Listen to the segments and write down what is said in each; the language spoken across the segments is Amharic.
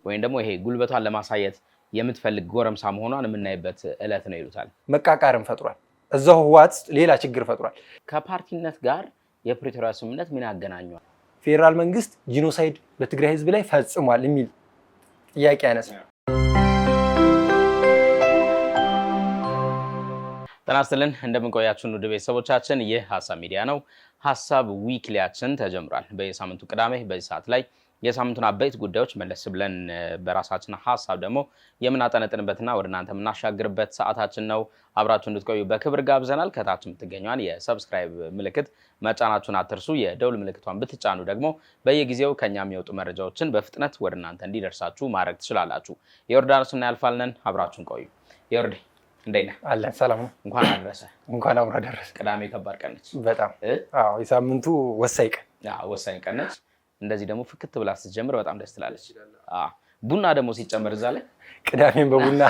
ወይም ደግሞ ይሄ ጉልበቷን ለማሳየት የምትፈልግ ጎረምሳ መሆኗን የምናይበት እለት ነው ይሉታል። መቃቃርም ፈጥሯል። እዛው ህወሓት ሌላ ችግር ፈጥሯል። ከፓርቲነት ጋር የፕሪቶሪያ ስምምነት ምን ያገናኘዋል? ፌዴራል መንግስት ጂኖሳይድ በትግራይ ህዝብ ላይ ፈጽሟል የሚል ጥያቄ ያነሳል። ጤና ይስጥልን እንደምንቆያችሁን ውድ ቤተሰቦቻችን፣ ይህ ሀሳብ ሚዲያ ነው። ሀሳብ ዊክሊያችን ተጀምሯል። በየሳምንቱ ቅዳሜ በዚህ ሰዓት ላይ የሳምንቱን አበይት ጉዳዮች መለስ ብለን በራሳችን ሀሳብ ደግሞ የምናጠነጥንበትና ወደ እናንተ የምናሻግርበት ሰዓታችን ነው። አብራችሁ እንድትቆዩ በክብር ጋብዘናል። ከታች የምትገኘዋን የሰብስክራይብ ምልክት መጫናችሁን አትርሱ። የደውል ምልክቷን ብትጫኑ ደግሞ በየጊዜው ከኛ የሚወጡ መረጃዎችን በፍጥነት ወደ እናንተ እንዲደርሳችሁ ማድረግ ትችላላችሁ። የዮርዳኖስ እና ያልፋልነን አብራችሁን ቆዩ። ዮርዲ እንዴት ነህ? አለን ሰላም ነው። እንኳን አደረሰ። እንኳን አብሮ አደረሰ። ቅዳሜ ከባድ ቀን ነች በጣም። አዎ የሳምንቱ ወሳኝ ቀን። አዎ ወሳኝ ቀን ነች። እንደዚህ ደግሞ ፍክት ብላ ስትጀምር በጣም ደስ ትላለች። ቡና ደግሞ ሲጨመር እዛ ላይ ቅዳሜን በቡና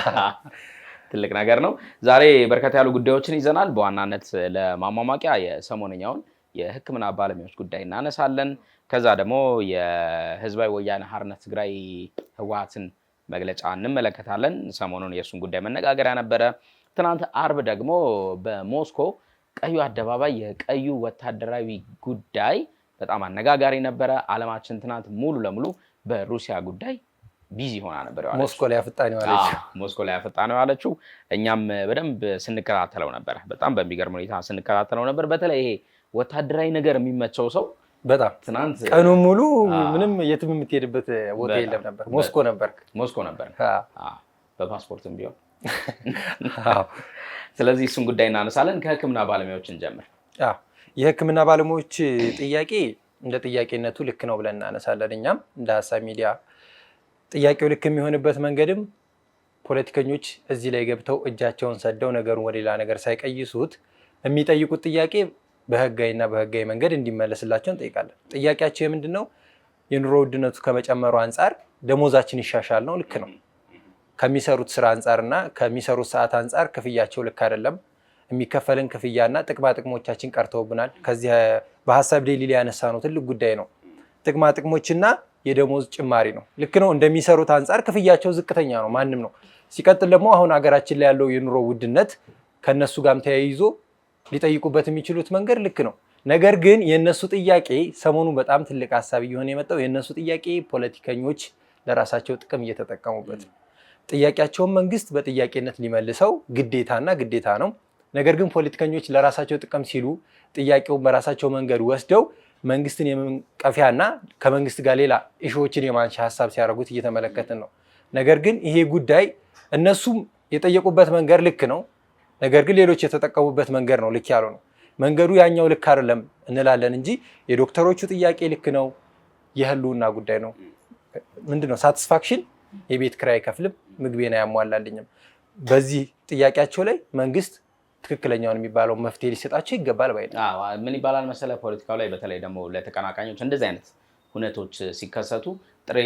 ትልቅ ነገር ነው። ዛሬ በርከት ያሉ ጉዳዮችን ይዘናል። በዋናነት ለማሟሟቂያ የሰሞነኛውን የሕክምና ባለሙያዎች ጉዳይ እናነሳለን። ከዛ ደግሞ የህዝባዊ ወያነ ሓርነት ትግራይ ህወሓትን መግለጫ እንመለከታለን። ሰሞኑን የእሱን ጉዳይ መነጋገሪያ ነበረ። ትናንት አርብ ደግሞ በሞስኮ ቀዩ አደባባይ የቀዩ ወታደራዊ ጉዳይ በጣም አነጋጋሪ ነበረ። ዓለማችን ትናንት ሙሉ ለሙሉ በሩሲያ ጉዳይ ቢዚ ሆና ነበር። ሞስኮ ላይ አፍጣ ነው ያለችው። እኛም በደንብ ስንከታተለው ነበር። በጣም በሚገርም ሁኔታ ስንከታተለው ነበር። በተለይ ይሄ ወታደራዊ ነገር የሚመቸው ሰው በጣም ትናንት ቀኑን ሙሉ ምንም የትም የምትሄድበት ቦታ የለም ነበር። ሞስኮ ነበር በፓስፖርትም ቢሆን። ስለዚህ እሱን ጉዳይ እናነሳለን። ከህክምና ባለሙያዎች እንጀምር። የህክምና ባለሙያዎች ጥያቄ እንደ ጥያቄነቱ ልክ ነው ብለን እናነሳለን። እኛም እንደ ሀሳብ ሚዲያ ጥያቄው ልክ የሚሆንበት መንገድም ፖለቲከኞች እዚህ ላይ ገብተው እጃቸውን ሰደው ነገሩን ወደ ሌላ ነገር ሳይቀይሱት የሚጠይቁት ጥያቄ በህጋዊና በህጋዊ መንገድ እንዲመለስላቸው እንጠይቃለን። ጥያቄያቸው የምንድን ነው? የኑሮ ውድነቱ ከመጨመሩ አንጻር ደሞዛችን ይሻሻል ነው። ልክ ነው። ከሚሰሩት ስራ አንጻርና ከሚሰሩት ሰዓት አንጻር ክፍያቸው ልክ አይደለም። የሚከፈልን ክፍያና ጥቅማ ጥቅሞቻችን ቀርተውብናል። ከዚህ በሀሳብ ዴይሊ ላይ ያነሳ ነው ትልቅ ጉዳይ ነው። ጥቅማ ጥቅሞችና የደሞዝ ጭማሪ ነው። ልክ ነው። እንደሚሰሩት አንጻር ክፍያቸው ዝቅተኛ ነው። ማንም ነው። ሲቀጥል ደግሞ አሁን ሀገራችን ላይ ያለው የኑሮ ውድነት ከነሱ ጋርም ተያይዞ ሊጠይቁበት የሚችሉት መንገድ ልክ ነው። ነገር ግን የነሱ ጥያቄ ሰሞኑ በጣም ትልቅ ሀሳብ እየሆነ የመጣው የነሱ ጥያቄ ፖለቲከኞች ለራሳቸው ጥቅም እየተጠቀሙበት ነው። ጥያቄያቸውን መንግስት በጥያቄነት ሊመልሰው ግዴታ ነው። ነገር ግን ፖለቲከኞች ለራሳቸው ጥቅም ሲሉ ጥያቄውን በራሳቸው መንገድ ወስደው መንግስትን የመንቀፊያና ከመንግስት ጋር ሌላ ኢሹዎችን የማንሻ ሀሳብ ሲያደርጉት እየተመለከትን ነው። ነገር ግን ይሄ ጉዳይ እነሱም የጠየቁበት መንገድ ልክ ነው። ነገር ግን ሌሎች የተጠቀሙበት መንገድ ነው ልክ ያለው ነው። መንገዱ ያኛው ልክ አይደለም እንላለን እንጂ የዶክተሮቹ ጥያቄ ልክ ነው። የህልውና ጉዳይ ነው። ምንድነው ሳቲስፋክሽን? የቤት ኪራይ አይከፍልም፣ ምግቤን አያሟላልኝም። በዚህ ጥያቄያቸው ላይ መንግስት ትክክለኛውን የሚባለው መፍትሄ ሊሰጣቸው ይገባል ባይ ነው። ምን ይባላል መሰለ ፖለቲካው ላይ በተለይ ደግሞ ለተቀናቃኞች እንደዚህ አይነት ሁነቶች ሲከሰቱ ጥሬ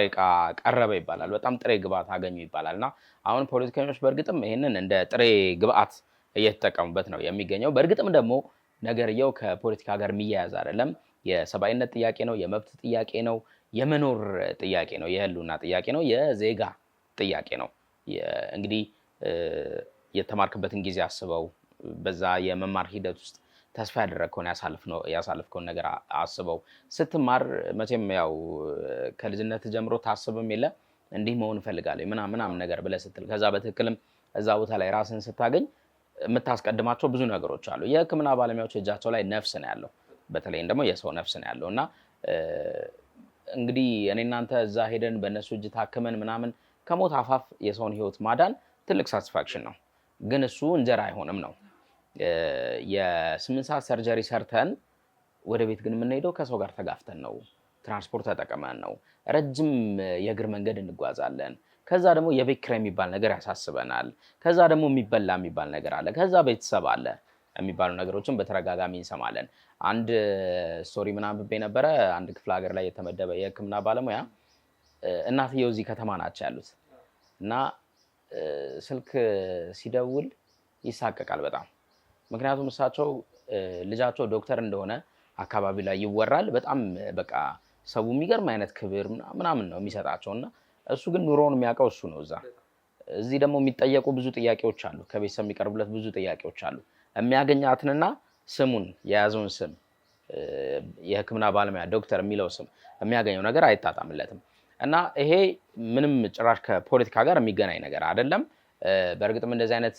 ዕቃ ቀረበ ይባላል። በጣም ጥሬ ግብአት አገኙ ይባላል። እና አሁን ፖለቲከኞች በእርግጥም ይህንን እንደ ጥሬ ግብአት እየተጠቀሙበት ነው የሚገኘው። በእርግጥም ደግሞ ነገርየው ከፖለቲካ ጋር የሚያያዝ አይደለም። የሰብአዊነት ጥያቄ ነው፣ የመብት ጥያቄ ነው፣ የመኖር ጥያቄ ነው፣ የህልውና ጥያቄ ነው፣ የዜጋ ጥያቄ ነው። እንግዲህ የተማርክበትን ጊዜ አስበው፣ በዛ የመማር ሂደት ውስጥ ተስፋ ያደረግከውን ያሳልፍከውን ነገር አስበው። ስትማር መቼም ያው ከልጅነት ጀምሮ ታስብም የለ እንዲህ መሆን እፈልጋለሁ ምናምን ነገር ብለህ ስትል ከዛ በትክክልም እዛ ቦታ ላይ ራስን ስታገኝ የምታስቀድማቸው ብዙ ነገሮች አሉ። የህክምና ባለሙያዎች እጃቸው ላይ ነፍስ ነው ያለው፣ በተለይም ደግሞ የሰው ነፍስ ነው ያለው እና እንግዲህ እኔ እናንተ እዛ ሄደን በእነሱ እጅ ታክመን ምናምን ከሞት አፋፍ የሰውን ህይወት ማዳን ትልቅ ሳቲስፋክሽን ነው። ግን እሱ እንጀራ አይሆንም ነው። የ8 ሰዓት ሰርጀሪ ሰርተን ወደ ቤት ግን የምንሄደው ከሰው ጋር ተጋፍተን ነው። ትራንስፖርት ተጠቅመን ነው። ረጅም የእግር መንገድ እንጓዛለን። ከዛ ደግሞ የቤት ኪራይ የሚባል ነገር ያሳስበናል። ከዛ ደግሞ የሚበላ የሚባል ነገር አለ። ከዛ ቤተሰብ አለ የሚባሉ ነገሮችን በተደጋጋሚ እንሰማለን። አንድ ስቶሪ ምናምን ብቤ ነበረ። አንድ ክፍለ ሀገር ላይ የተመደበ የህክምና ባለሙያ እናትየው እዚህ ከተማ ናቸው ያሉት እና ስልክ ሲደውል ይሳቀቃል በጣም። ምክንያቱም እሳቸው ልጃቸው ዶክተር እንደሆነ አካባቢ ላይ ይወራል። በጣም በቃ ሰው የሚገርም አይነት ክብር ምናምን ነው የሚሰጣቸውና እሱ ግን ኑሮውን የሚያውቀው እሱ ነው። እዚህ ደግሞ የሚጠየቁ ብዙ ጥያቄዎች አሉ። ከቤተሰብ የሚቀርቡለት ብዙ ጥያቄዎች አሉ። የሚያገኛትንና ስሙን የያዘውን ስም የሕክምና ባለሙያ ዶክተር የሚለው ስም የሚያገኘው ነገር አይጣጣምለትም እና ይሄ ምንም ጭራሽ ከፖለቲካ ጋር የሚገናኝ ነገር አይደለም። በእርግጥም እንደዚህ አይነት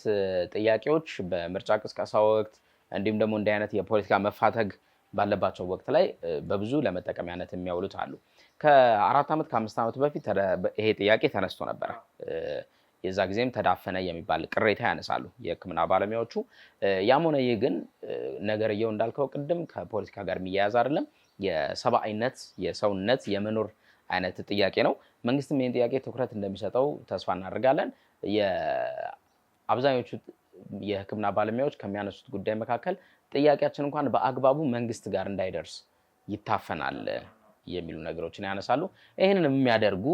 ጥያቄዎች በምርጫ ቅስቀሳ ወቅት እንዲሁም ደግሞ እንዲህ አይነት የፖለቲካ መፋተግ ባለባቸው ወቅት ላይ በብዙ ለመጠቀሚያነት የሚያውሉት አሉ። ከ4 ዓመት ከ5 ዓመት በፊት ይሄ ጥያቄ ተነስቶ ነበረ። የዛ ጊዜም ተዳፈነ የሚባል ቅሬታ ያነሳሉ የሕክምና ባለሙያዎቹ። ያም ሆነ ይህ ግን ነገርየው እንዳልከው ቅድም ከፖለቲካ ጋር የሚያያዝ አይደለም። የሰብአዊነት የሰውነት የመኖር አይነት ጥያቄ ነው። መንግስትም ይህን ጥያቄ ትኩረት እንደሚሰጠው ተስፋ እናደርጋለን። አብዛኞቹ የሕክምና ባለሙያዎች ከሚያነሱት ጉዳይ መካከል ጥያቄያችን እንኳን በአግባቡ መንግስት ጋር እንዳይደርስ ይታፈናል የሚሉ ነገሮችን ያነሳሉ። ይህንን የሚያደርጉ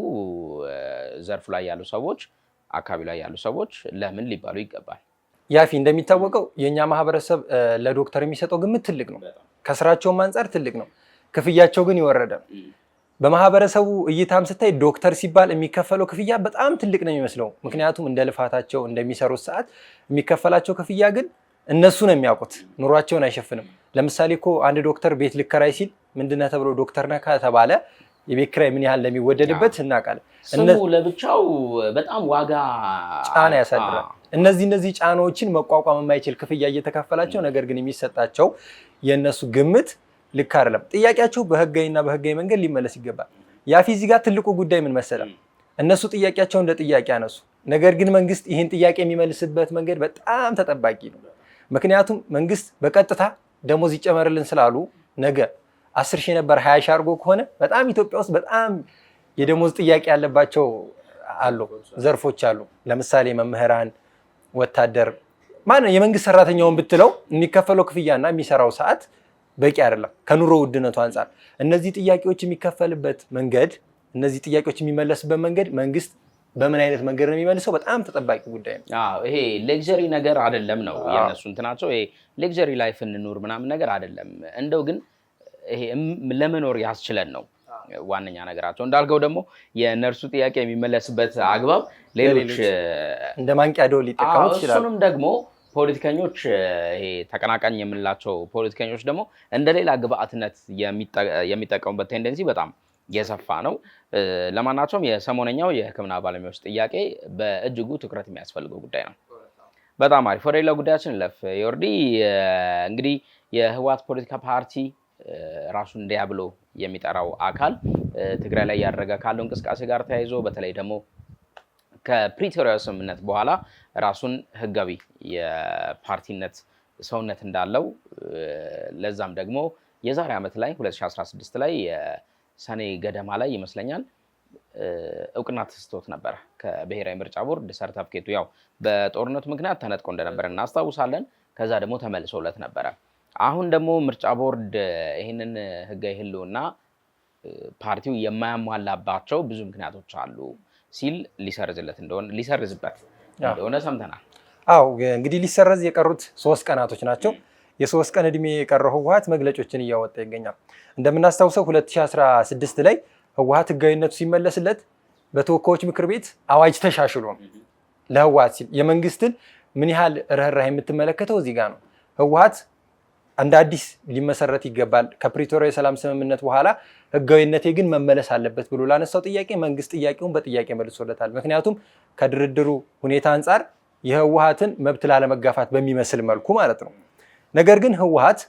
ዘርፉ ላይ ያሉ ሰዎች አካባቢ ላይ ያሉ ሰዎች ለምን ሊባሉ ይገባል። ያፊ እንደሚታወቀው የእኛ ማህበረሰብ ለዶክተር የሚሰጠው ግምት ትልቅ ነው። ከስራቸውም አንጻር ትልቅ ነው። ክፍያቸው ግን የወረደ ነው። በማህበረሰቡ እይታም ስታይ ዶክተር ሲባል የሚከፈለው ክፍያ በጣም ትልቅ ነው የሚመስለው። ምክንያቱም እንደ ልፋታቸው እንደሚሰሩት ሰዓት የሚከፈላቸው ክፍያ ግን እነሱ ነው የሚያውቁት፣ ኑሯቸውን አይሸፍንም። ለምሳሌ እኮ አንድ ዶክተር ቤት ልከራይ ሲል ምንድነው ተብሎ ዶክተር ነህ ከተባለ የቤት ኪራይ ምን ያህል እንደሚወደድበት እናውቃለን። ስሙ ለብቻው በጣም ዋጋ ጫና ያሳድራል። እነዚህ ጫናዎችን መቋቋም የማይችል ክፍያ እየተከፈላቸው ነገር ግን የሚሰጣቸው የእነሱ ግምት ልክ አይደለም። ጥያቄያቸው በህጋዊና በህጋዊ መንገድ ሊመለስ ይገባል። ያፊ እዚህ ጋር ትልቁ ጉዳይ ምን መሰለህ? እነሱ ጥያቄያቸው እንደ ጥያቄ አነሱ። ነገር ግን መንግስት ይህን ጥያቄ የሚመልስበት መንገድ በጣም ተጠባቂ ነው። ምክንያቱም መንግስት በቀጥታ ደሞዝ ይጨመርልን ስላሉ ነገ 10 ሺህ ነበር 20 ሺህ አድርጎ ከሆነ በጣም ኢትዮጵያ ውስጥ በጣም የደሞዝ ጥያቄ ያለባቸው ዘርፎች አሉ። ለምሳሌ መምህራን፣ ወታደር፣ ማነው የመንግስት ሰራተኛውን ብትለው የሚከፈለው ክፍያና የሚሰራው ሰዓት በቂ አይደለም ከኑሮ ውድነቱ አንጻር። እነዚህ ጥያቄዎች የሚከፈልበት መንገድ፣ እነዚህ ጥያቄዎች የሚመለስበት መንገድ መንግስት በምን አይነት መንገድ ነው የሚመልሰው? በጣም ተጠባቂ ጉዳይ ነው። ይሄ ሌክዠሪ ነገር አይደለም ነው የነሱ እንትናቸው። ይሄ ሌክዠሪ ላይፍ እንኑር ምናምን ነገር አይደለም። እንደው ግን ይሄ ለመኖር ያስችለን ነው ዋነኛ ነገራቸው። እንዳልከው ደግሞ የነርሱ ጥያቄ የሚመለስበት አግባብ ሌሎች እንደ ማንቂያ ደወል ሊጠቀሙት ይችላሉ። እሱንም ደግሞ ፖለቲከኞች ይሄ ተቀናቃኝ የምንላቸው ፖለቲከኞች ደግሞ እንደ ሌላ ግብአትነት የሚጠቀሙበት ቴንደንሲ በጣም የሰፋ ነው። ለማናቸውም የሰሞነኛው የሕክምና ባለሙያዎች ጥያቄ በእጅጉ ትኩረት የሚያስፈልገው ጉዳይ ነው። በጣም አሪፍ። ወደ ሌላ ጉዳያችን ለፍ ዮርዲ። እንግዲህ የህወሓት ፖለቲካ ፓርቲ ራሱን እንዲያ ብሎ የሚጠራው አካል ትግራይ ላይ ያደረገ ካለው እንቅስቃሴ ጋር ተያይዞ በተለይ ደግሞ ከፕሪቶሪያ ስምምነት በኋላ ራሱን ህጋዊ የፓርቲነት ሰውነት እንዳለው ለዛም ደግሞ የዛሬ ዓመት ላይ 2016 ላይ ሰኔ ገደማ ላይ ይመስለኛል እውቅና ተሰጥቶት ነበረ ከብሔራዊ ምርጫ ቦርድ። ሰርተፍኬቱ ያው በጦርነቱ ምክንያት ተነጥቆ እንደነበረ እናስታውሳለን። ከዛ ደግሞ ተመልሶለት ነበረ። አሁን ደግሞ ምርጫ ቦርድ ይህንን ህጋዊ ህልውና ፓርቲው የማያሟላባቸው ብዙ ምክንያቶች አሉ ሲል ሊሰርዝበት እንደሆነ ሰምተናል። አው እንግዲህ ሊሰረዝ የቀሩት 3 ቀናቶች ናቸው። የ3 ቀን እድሜ የቀረው ህወሓት መግለጫዎችን እያወጣ ይገኛል። እንደምናስታውሰው 2016 ላይ ህወሓት ህጋዊነቱ ሲመለስለት በተወካዮች ምክር ቤት አዋጅ ተሻሽሎ ለህወሓት ሲል የመንግስትን ምን ያህል ርህራሄ የምትመለከተው እዚህ ጋር ነው። ህወሓት እንደ አዲስ ሊመሰረት ይገባል፣ ከፕሪቶሪያ የሰላም ስምምነት በኋላ ህጋዊነቴ ግን መመለስ አለበት ብሎ ላነሳው ጥያቄ መንግስት ጥያቄውን በጥያቄ መልሶለታል። ምክንያቱም ከድርድሩ ሁኔታ አንጻር የህወሓትን መብት ላለመጋፋት በሚመስል መልኩ ማለት ነው። ነገር ግን ህወሓት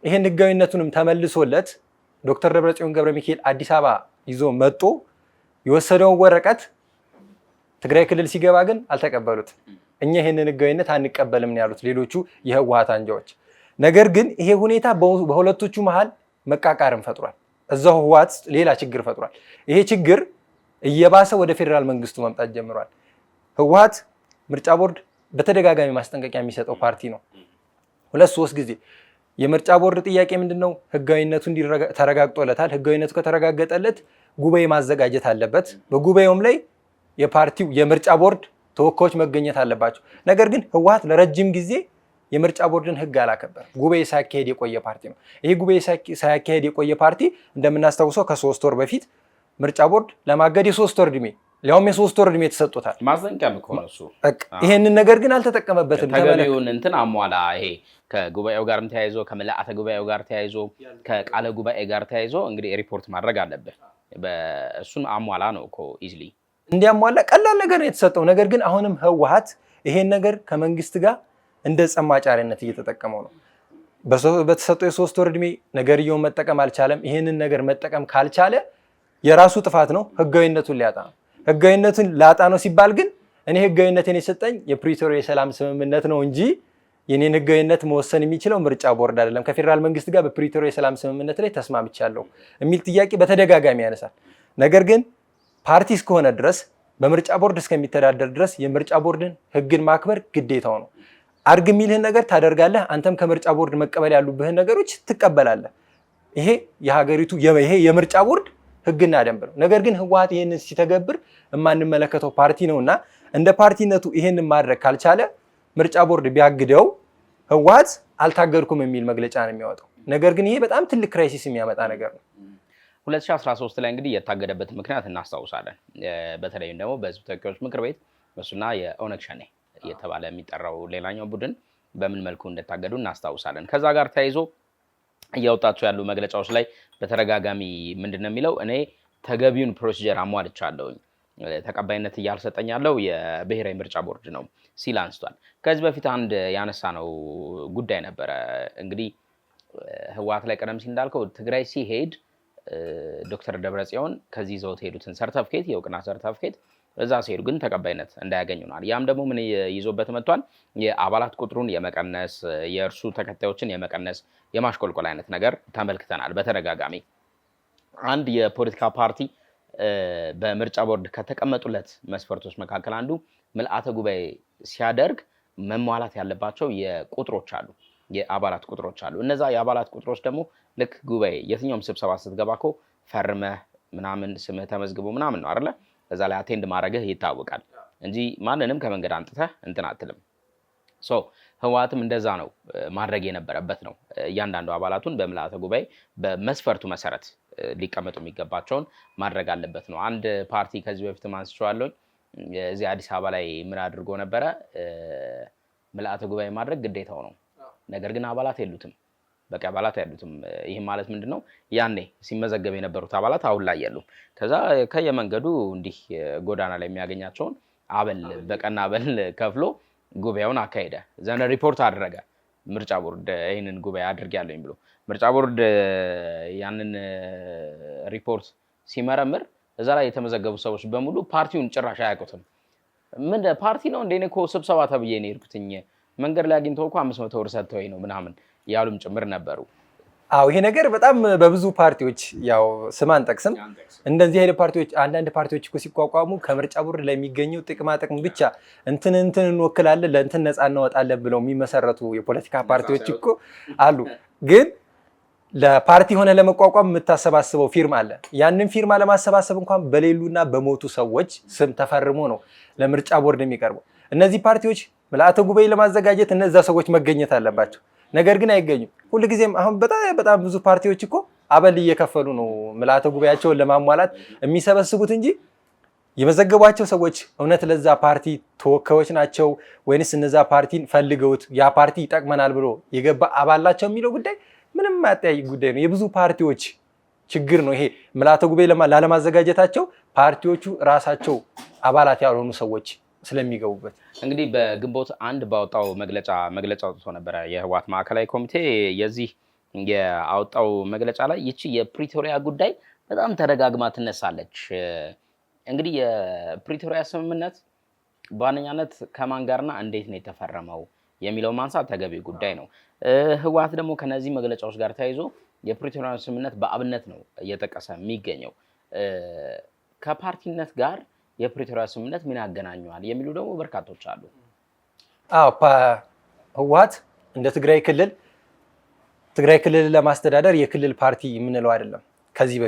ይህን ህጋዊነቱንም ተመልሶለት ዶክተር ደብረጽዮን ገብረ ሚካኤል አዲስ አበባ ይዞ መጦ የወሰደውን ወረቀት ትግራይ ክልል ሲገባ ግን አልተቀበሉትም። እኛ ይህንን ህጋዊነት አንቀበልም ነው ያሉት ሌሎቹ የህወሓት አንጃዎች። ነገር ግን ይሄ ሁኔታ በሁለቶቹ መሃል መቃቃርን ፈጥሯል። እዛው ህወሓት ሌላ ችግር ፈጥሯል። ይሄ ችግር እየባሰ ወደ ፌዴራል መንግስቱ መምጣት ጀምሯል። ህወሓት ምርጫ ቦርድ በተደጋጋሚ ማስጠንቀቂያ የሚሰጠው ፓርቲ ነው። 2-3 ጊዜ የምርጫ ቦርድ ጥያቄ ምንድነው? ህጋዊነቱ ተረጋግጦለታል። ህጋዊነቱ ከተረጋገጠለት ጉባኤ ማዘጋጀት አለበት። በጉባኤውም ላይ የፓርቲው የምርጫ ቦርድ ተወካዮች መገኘት አለባቸው። ነገር ግን ህወሓት ለረጅም ጊዜ የምርጫ ቦርድን ህግ አላከበር ጉባኤ ሳያካሄድ የቆየ ፓርቲ ነው። ይሄ ጉባኤ ሳያካሄድ የቆየ ፓርቲ እንደምናስታውሰው ከ3 ወር በፊት ምርጫ ቦርድ ለማገድ የ3 ወር ዕድሜ ሊያውም የ3 ወር ዕድሜ ተሰጥቶታል። ማስጠንቀቂያ ከሆነ እሱ ይሄንን ነገር ግን አልተጠቀመበትም። ተገቢውን እንትን አሟላ። ይሄ ከጉባኤው ጋርም ተያይዞ ከምልአተ ጉባኤው ጋር ተያይዞ ከቃለ ጉባኤ ጋር ተያይዞ እንግዲህ ሪፖርት ማድረግ አለብህ። እሱን አሟላ ነው እኮ ኢዝሊ እንዲያሟላ ቀላል ነገር ነው የተሰጠው። ነገር ግን አሁንም ህወሓት ይሄን ነገር ከመንግስት ጋር እንደ ጸማጫሪነት እየተጠቀመው ነው። በተሰጠው የ3 ወር ዕድሜ ነገርየውን መጠቀም አልቻለም። ይሄንን ነገር መጠቀም ካልቻለ የራሱ ጥፋት ነው፣ ህጋዊነቱን ሊያጣ ነው። ህጋዊነቱን ላጣ ነው ሲባል ግን እኔ ህጋዊነትን የሰጠኝ የፕሪቶሪያ የሰላም ስምምነት ነው እንጂ የኔን ህጋዊነት መወሰን የሚችለው ምርጫ ቦርድ አይደለም፣ ከፌዴራል መንግስት ጋር በፕሪቶሪያ የሰላም ስምምነት ላይ ተስማምቻለሁ የሚል ጥያቄ በተደጋጋሚ ያነሳል። ነገር ግን ፓርቲ እስከሆነ ድረስ በምርጫ ቦርድ እስከሚተዳደር ድረስ የምርጫ ቦርድን ህግን ማክበር ግዴታው ነው። አድርግ የሚልህን ነገር ታደርጋለህ። አንተም ከምርጫ ቦርድ መቀበል ያሉብህን ነገሮች ትቀበላለህ። ይሄ የሀገሪቱ ይሄ የምርጫ ቦርድ ህግና ደንብ ነው። ነገር ግን ህወሓት ይህንን ሲተገብር የማንመለከተው ፓርቲ ነው እና እንደ ፓርቲነቱ ይህንን ማድረግ ካልቻለ ምርጫ ቦርድ ቢያግደው ህወሓት አልታገድኩም የሚል መግለጫ ነው የሚያወጣው። ነገር ግን ይሄ በጣም ትልቅ ክራይሲስ የሚያመጣ ነገር ነው። 2013 ላይ እንግዲህ የታገደበት ምክንያት እናስታውሳለን። በተለይም ደግሞ በህዝብ ተወካዮች ምክር ቤት እሱና የኦነግ ሸኔ እየተባለ የሚጠራው ሌላኛው ቡድን በምን መልኩ እንደታገዱ እናስታውሳለን። ከዛ ጋር ተያይዞ እያወጣቸው ያሉ መግለጫዎች ላይ በተደጋጋሚ ምንድነው የሚለው እኔ ተገቢውን ፕሮሲጀር አሟልቻለሁኝ፣ ተቀባይነት እያልሰጠኝ ያለው የብሔራዊ ምርጫ ቦርድ ነው ሲል አንስቷል። ከዚህ በፊት አንድ ያነሳ ነው ጉዳይ ነበረ። እንግዲህ ህወሓት ላይ ቀደም ሲል እንዳልከው ትግራይ ሲሄድ ዶክተር ደብረጽዮን ከዚህ ይዘውት ሄዱትን ሰርተፍኬት የእውቅና ሰርተፍኬት እዛ ሲሄዱ ግን ተቀባይነት እንዳያገኙ ነው። ያም ደግሞ ምን ይዞበት መጥቷል? የአባላት ቁጥሩን የመቀነስ የእርሱ ተከታዮችን የመቀነስ የማሽቆልቆል አይነት ነገር ተመልክተናል በተደጋጋሚ። አንድ የፖለቲካ ፓርቲ በምርጫ ቦርድ ከተቀመጡለት መስፈርቶች መካከል አንዱ ምልአተ ጉባኤ ሲያደርግ መሟላት ያለባቸው የቁጥሮች አሉ፣ የአባላት ቁጥሮች አሉ። እነዛ የአባላት ቁጥሮች ደግሞ ልክ ጉባኤ የትኛውም ስብሰባ ስትገባ እኮ ፈርመህ ምናምን ስምህ ተመዝግቦ ምናምን ነው አይደለ? እዛ ላይ አቴንድ ማድረግህ ይታወቃል እንጂ ማንንም ከመንገድ አንጥተህ እንትን አትልም። ህወሓትም እንደዛ ነው ማድረግ የነበረበት ነው። እያንዳንዱ አባላቱን በምልአተ ጉባኤ በመስፈርቱ መሰረት ሊቀመጡ የሚገባቸውን ማድረግ አለበት ነው። አንድ ፓርቲ ከዚህ በፊት አንስቼዋለሁ። እዚህ አዲስ አበባ ላይ ምን አድርጎ ነበረ? ምልአተ ጉባኤ ማድረግ ግዴታው ነው። ነገር ግን አባላት የሉትም፣ በቃ አባላት ያሉትም። ይህም ማለት ምንድን ነው? ያኔ ሲመዘገብ የነበሩት አባላት አሁን ላይ የሉም። ከዛ ከየመንገዱ እንዲህ ጎዳና ላይ የሚያገኛቸውን አበል በቀን አበል ከፍሎ ጉባኤውን አካሄደ። ዘን ሪፖርት አደረገ ምርጫ ቦርድ ይህንን ጉባኤ አድርጌያለሁኝ ብሎ። ምርጫ ቦርድ ያንን ሪፖርት ሲመረምር እዛ ላይ የተመዘገቡ ሰዎች በሙሉ ፓርቲውን ጭራሽ አያውቁትም። ምን ፓርቲ ነው እንደ እኔ እኮ ስብሰባ ተብዬ ነው የሄድኩትኝ፣ መንገድ ላይ አግኝተው እኮ 500 ብር ሰጥተውኝ ነው ምናምን ያሉም ጭምር ነበሩ። አዎ ይሄ ነገር በጣም በብዙ ፓርቲዎች ያው ስም አንጠቅስም፣ እንደዚህ አይነት ፓርቲዎች አንዳንድ ፓርቲዎች እኮ ሲቋቋሙ ከምርጫ ቦርድ ለሚገኘው ጥቅማ ጥቅም ብቻ እንትን እንወክላለን ለእንትን ነፃ እናወጣለን ብለው የሚመሰረቱ የፖለቲካ ፓርቲዎች እኮ አሉ። ግን ለፓርቲ ሆነ ለመቋቋም የምታሰባስበው ፊርማ አለ። ያንን ፊርማ ለማሰባሰብ እንኳን በሌሉና በሞቱ ሰዎች ስም ተፈርሞ ነው ለምርጫ ቦርድ የሚቀርበው። እነዚህ ፓርቲዎች ምልአተ ጉባኤ ለማዘጋጀት እነዛ ሰዎች መገኘት አለባቸው። ነገር ግን አይገኙም። ሁልጊዜም አሁን በጣም ብዙ ፓርቲዎች እኮ አበል እየከፈሉ ነው ምልአተ ጉባኤያቸውን ለማሟላት የሚሰበስቡት እንጂ የመዘገቧቸው ሰዎች እውነት ለዛ ፓርቲ ተወካዮች ናቸው ወይንስ እነዛ ፓርቲን ፈልገውት ያ ፓርቲ ይጠቅመናል ብሎ የገባ አባላቸው የሚለው ጉዳይ ምንም አጠያቂ ጉዳይ ነው። የብዙ ፓርቲዎች ችግር ነው ይሄ። ምልአተ ጉባኤ ላለማዘጋጀታቸው ፓርቲዎቹ ራሳቸው አባላት ያልሆኑ ሰዎች ስለሚገቡበት። እንግዲህ በግንቦት አንድ ባወጣው መግለጫ አውጥቶ ነበረ የህወሓት ማዕከላዊ ኮሚቴ። የዚህ የአወጣው መግለጫ ላይ ይቺ የፕሪቶሪያ ጉዳይ በጣም ተደጋግማ ትነሳለች። እንግዲህ የፕሪቶሪያ ስምምነት በዋነኛነት ከማን ጋርና እንዴት ነው የተፈረመው የሚለው ማንሳት ተገቢ ጉዳይ ነው። ህወሓት ደግሞ ከነዚህ መግለጫዎች ጋር ተያይዞ የፕሪቶሪያ ስምምነት በአብነት ነው እየጠቀሰ የሚገኘው። ከፓርቲነት ጋር የፕሪቶሪያ ስምምነት ምን ያገናኘዋል የሚሉ ደግሞ በርካቶች አሉ። አዎ ህወሓት እንደ ትግራይ ክልል ለማስተዳደር የክልል ፓርቲ የምንለው አይደለም። ከዚህ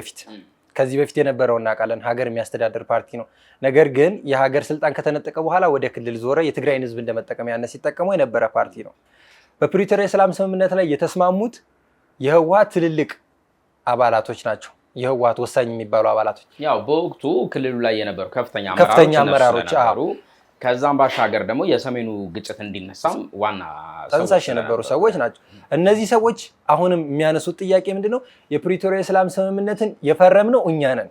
በፊት የነበረው እናውቃለን፣ ሀገር የሚያስተዳደር ፓርቲ ነው። ነገር ግን የሀገር ስልጣን ከተነጠቀ በኋላ ወደ ክልል ዞረ። የትግራይን ህዝብ እንደመጠቀሚያነት ሲጠቀሙ የነበረ ፓርቲ ነው። በፕሪቶሪያ የሰላም ስምምነት ላይ የተስማሙት የህወሓት ትልልቅ አባላቶች ናቸው። የህወሓት ወሳኝ የሚባሉ አባላቶች ያው በወቅቱ ክልሉ ላይ የነበሩ ከፍተኛ አመራሮች ከዛም ባሻገር ደግሞ የሰሜኑ ግጭት እንዲነሳም ዋና ተንሳሽ የነበሩ ሰዎች ናቸው። እነዚህ ሰዎች አሁንም የሚያነሱት ጥያቄ ምንድነው? የፕሪቶሪያ የሰላም ስምምነትን የፈረምነው እኛ ነን።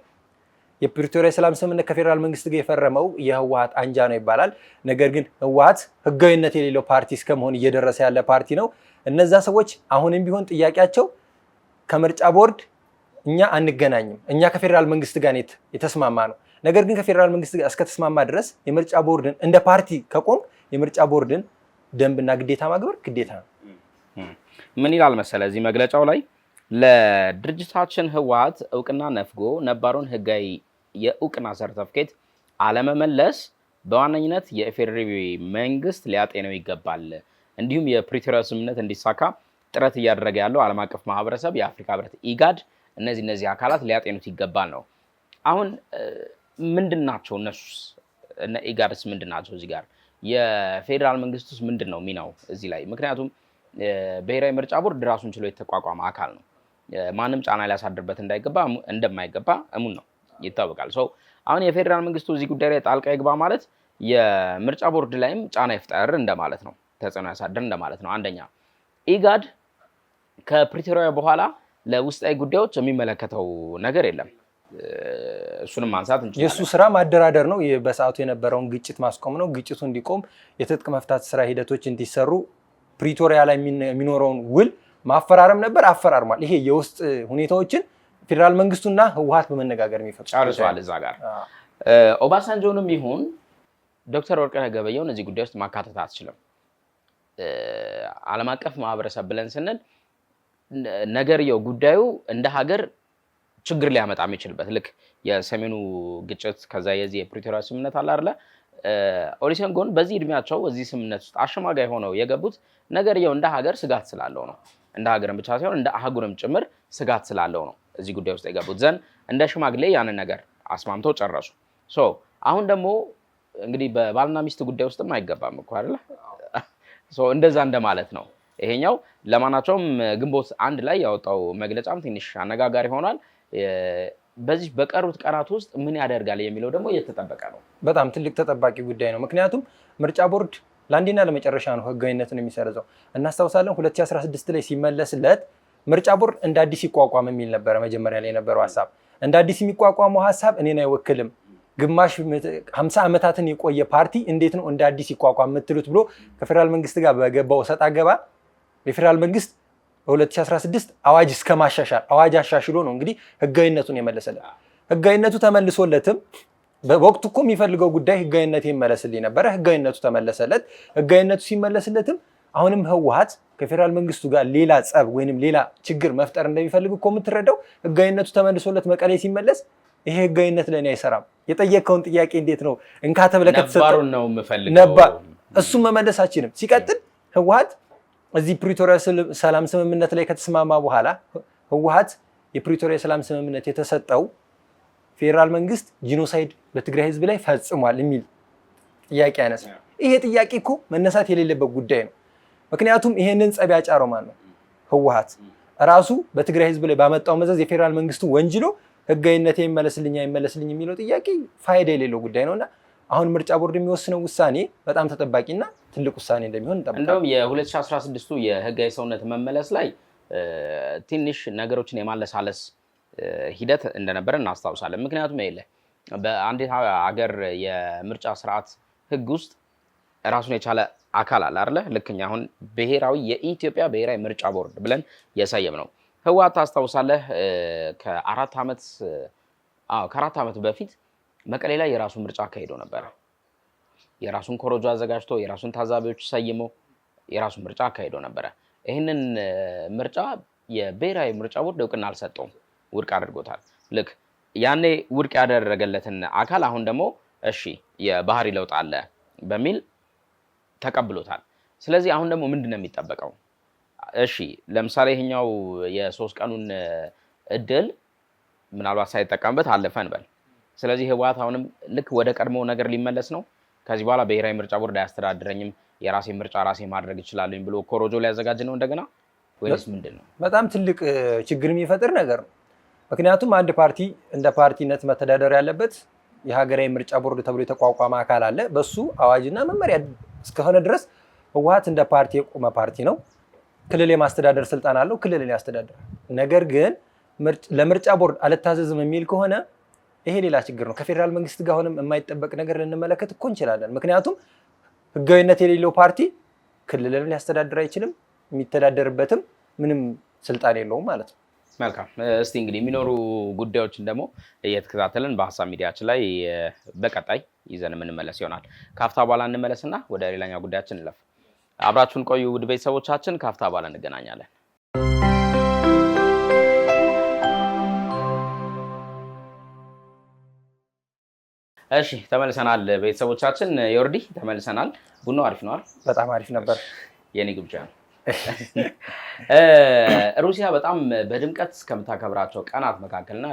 የፕሪቶሪያ የሰላም ስምምነት ከፌዴራል መንግስት ጋር የፈረመው የህወሓት አንጃ ነው ይባላል። ነገር ግን ህወሓት ህጋዊነት የሌለው ፓርቲ እስከመሆን እየደረሰ ያለ ፓርቲ ነው። እነዛ ሰዎች አሁንም ቢሆን ጥያቄያቸው ከምርጫ ቦርድ እኛ አንገናኝም፣ እኛ ከፌዴራል መንግስት ጋር የተስማማ ነው። ነገር ግን ከፌዴራል መንግስት ጋር እስከተስማማ ድረስ የምርጫ ቦርድን እንደ ፓርቲ ከቆም የምርጫ ቦርድን ደንብና ግዴታ ማክበር ግዴታ ነው። ምን ይላል መሰለ እዚህ መግለጫው ላይ ለድርጅታችን ህወሓት እውቅና ነፍጎ ነባሩን ህጋዊ የእውቅና ሰርተፍኬት አለመመለስ በዋነኝነት የፌዴራል መንግስት ሊያጤነው ይገባል። እንዲሁም የፕሪቶሪያ ስምምነት እንዲሳካ ጥረት እያደረገ ያለው ዓለም አቀፍ ማህበረሰብ፣ የአፍሪካ ህብረት፣ ኢጋድ እነዚህ አካላት ሊያጤኑት ይገባል ነው። አሁን ምንድን ናቸው እነሱስ? እነ ኢጋድስ ምንድን ናቸው? እዚህ ጋር የፌዴራል መንግስቱስ ምንድን ነው ሚናው እዚህ ላይ? ምክንያቱም ብሔራዊ ምርጫ ቦርድ ራሱን ችሎ የተቋቋመ አካል ነው። ማንም ጫና ሊያሳድርበት እንደማይገባ እሙን ነው ይታወቃል። ሰው አሁን የፌዴራል መንግስቱ እዚህ ጉዳይ ላይ ጣልቃ ይግባ ማለት የምርጫ ቦርድ ላይም ጫና ይፍጠር እንደማለት ነው፣ ተጽዕኖ ያሳድር እንደማለት ነው። አንደኛ ኢጋድ ከፕሪቶሪያ በኋላ ለውስጣዊ ጉዳዮች የሚመለከተው ነገር የለም። እሱንም ማንሳት እንችላለን። የእሱ ስራ ማደራደር ነው። በሰዓቱ የነበረውን ግጭት ማስቆም ነው። ግጭቱ እንዲቆም የትጥቅ መፍታት ስራ ሂደቶች እንዲሰሩ ፕሪቶሪያ ላይ የሚኖረውን ውል ማፈራረም ነበር፣ አፈራርሟል። ይሄ የውስጥ ሁኔታዎችን ፌዴራል መንግስቱና ህወሓት በመነጋገር የሚፈጽሙ ጨርሰዋል። እዛ ጋር ኦባሳንጆንም ይሁን ዶክተር ወርቅነህ ገበየሁን እዚህ ጉዳይ ውስጥ ማካተት አትችልም። ዓለም አቀፍ ማህበረሰብ ብለን ስንል ነገርየው ጉዳዩ እንደ ሀገር ችግር ሊያመጣ የሚችልበት ልክ የሰሜኑ ግጭት ከዛ የዚህ የፕሪቶሪያ ስምምነት አለ አይደለ? ኦሉሴጉን በዚህ እድሜያቸው እዚህ ስምምነት ውስጥ አሸማጋይ ሆነው የገቡት ነገርየው እንደ ሀገር ስጋት ስላለው ነው። እንደ ሀገርም ብቻ ሳይሆን እንደ አህጉርም ጭምር ስጋት ስላለው ነው እዚህ ጉዳይ ውስጥ የገቡት። ዘንድ እንደ ሽማግሌ ያንን ነገር አስማምተው ጨረሱ። አሁን ደግሞ እንግዲህ በባልና ሚስት ጉዳይ ውስጥም አይገባም እኮ አይደለ? እንደዛ እንደማለት ነው። ይሄኛው ለማናቸውም ግንቦት 1 ላይ ያወጣው መግለጫም ትንሽ አነጋጋሪ ሆኗል። በዚህ በቀሩት ቀናት ውስጥ ምን ያደርጋል የሚለው ደግሞ እየተጠበቀ ነው። በጣም ትልቅ ተጠባቂ ጉዳይ ነው። ምክንያቱም ምርጫ ቦርድ ለአንዴና ለመጨረሻ ነው ህጋዊነትን የሚሰርዘው። እናስታውሳለን 2016 ላይ ሲመለስለት ምርጫ ቦርድ እንደ አዲስ ይቋቋም የሚል ነበረ መጀመሪያ ላይ የነበረው ሀሳብ። እንደ አዲስ የሚቋቋመው ሀሳብ እኔን አይወክልም፣ ግማሽ 50 ዓመታትን የቆየ ፓርቲ እንዴት ነው እንደ አዲስ ይቋቋም የምትሉት ብሎ ከፌዴራል መንግስት ጋር በገባው ሰጣ ገባ የፌዴራል መንግስት በ2016 አዋጅ እስከ ማሻሻል አዋጅ አሻሽሎ ነው እንግዲህ ህጋዊነቱን የመለሰለት። ህጋዊነቱ ተመልሶለትም በወቅቱ እኮ የሚፈልገው ጉዳይ ህጋዊነት ይመለስልኝ ነበረ። ህጋዊነቱ ተመለሰለት። ህጋዊነቱ ሲመለስለትም አሁንም ህወሓት ከፌዴራል መንግስቱ ጋር ሌላ ጸብ ወይንም ሌላ ችግር መፍጠር እንደሚፈልግ እኮ የምትረዳው ህጋዊነቱ ተመልሶለት መቀሌ ሲመለስ ይሄ ህጋዊነት ለእኔ አይሰራም፣ የጠየቀውን ጥያቄ እንዴት ነው እንካ ተብለህ ከተሰጠው ነው የምፈልገው እሱም መመለስ አችልም። ሲቀጥል ህወሓት እዚህ ፕሪቶሪያ ሰላም ስምምነት ላይ ከተስማማ በኋላ ህወሓት የፕሪቶሪያ ሰላም ስምምነት የተሰጠው ፌዴራል መንግስት ጂኖሳይድ በትግራይ ህዝብ ላይ ፈጽሟል የሚል ጥያቄ ያነሳ። ይሄ ጥያቄ እኮ መነሳት የሌለበት ጉዳይ ነው። ምክንያቱም ይሄንን ጸብ ያጫረው ማን ነው? ህወሓት ራሱ በትግራይ ህዝብ ላይ ባመጣው መዘዝ የፌዴራል መንግስቱ ወንጅሎ ህጋዊነት ይመለስልኝ አይመለስልኝ የሚለው ጥያቄ ፋይዳ የሌለው ጉዳይ ነውና አሁን ምርጫ ቦርድ የሚወስነው ውሳኔ በጣም ተጠባቂና ትልቅ ውሳኔ እንደሚሆን እንጠብቃለን። እንደውም የ2016ቱ የህጋዊ ሰውነት መመለስ ላይ ትንሽ ነገሮችን የማለሳለስ ሂደት እንደነበረ እናስታውሳለን። ምክንያቱም ይሄ በአንድ ሀገር የምርጫ ስርዓት ህግ ውስጥ ራሱን የቻለ አካል አለ አይደለ? ልክኛ አሁን ብሔራዊ የኢትዮጵያ ብሔራዊ ምርጫ ቦርድ ብለን የሰየም ነው። ህወሓት ታስታውሳለህ ከአራት ዓመት በፊት መቀሌ ላይ የራሱን ምርጫ አካሂዶ ነበረ። የራሱን ኮረጆ አዘጋጅቶ የራሱን ታዛቢዎች ሰይሞ የራሱን ምርጫ አካሂዶ ነበረ። ይህንን ምርጫ የብሔራዊ ምርጫ ቦርድ እውቅና አልሰጠውም፣ ውድቅ አድርጎታል። ልክ ያኔ ውድቅ ያደረገለትን አካል አሁን ደግሞ እሺ የባህሪ ለውጥ አለ በሚል ተቀብሎታል። ስለዚህ አሁን ደግሞ ምንድን ነው የሚጠበቀው? እሺ ለምሳሌ ይሄኛው የ3 ቀኑን እድል ምናልባት ሳይጠቀምበት አለፈ እንበል። ስለዚህ ህወሓት አሁንም ልክ ወደ ቀድሞ ነገር ሊመለስ ነው። ከዚህ በኋላ ብሔራዊ ምርጫ ቦርድ አያስተዳድረኝም፣ የራሴ ምርጫ ራሴ ማድረግ እችላለሁ ብሎ ኮሮጆ ሊያዘጋጅ ነው እንደገና ወይስ ምንድነው? በጣም ትልቅ ችግር የሚፈጥር ነገር ነው። ምክንያቱም አንድ ፓርቲ እንደ ፓርቲነት መተዳደር ያለበት የሀገራዊ ምርጫ ቦርድ ተብሎ የተቋቋመ አካል አለ። በሱ አዋጅና መመሪያ እስከሆነ ድረስ ህወሓት እንደ ፓርቲ የቆመ ፓርቲ ነው። ክልል የማስተዳደር ስልጣን አለው፣ ክልልን ያስተዳድራል። ነገር ግን ለምርጫ ቦርድ አልታዘዝም የሚል ከሆነ ይሄ ሌላ ችግር ነው። ከፌዴራል መንግስት ጋር ሆነም የማይጠበቅ ነገር ልንመለከት እኮ እንችላለን። ምክንያቱም ህጋዊነት የሌለው ፓርቲ ክልልን ሊያስተዳድር አይችልም፣ የሚተዳደርበትም ምንም ስልጣን የለውም ማለት ነው። መልካም። እስቲ እንግዲህ የሚኖሩ ጉዳዮችን ደግሞ እየተከታተልን በሀሳብ ሚዲያችን ላይ በቀጣይ ይዘን የምንመለስ ይሆናል። ከአፍታ በኋላ እንመለስና ወደ ሌላኛው ጉዳያችን እንለፍ። አብራችሁን ቆዩ ውድ ቤተሰቦቻችን። ከአፍታ በኋላ እንገናኛለን። እሺ ተመልሰናል ቤተሰቦቻችን። ዮርዲ ተመልሰናል። ቡናው አሪፍ ነው አይደል? በጣም አሪፍ ነበር። የኔ ግብዣ ነው። ሩሲያ በጣም በድምቀት ከምታከብራቸው ቀናት መካከልና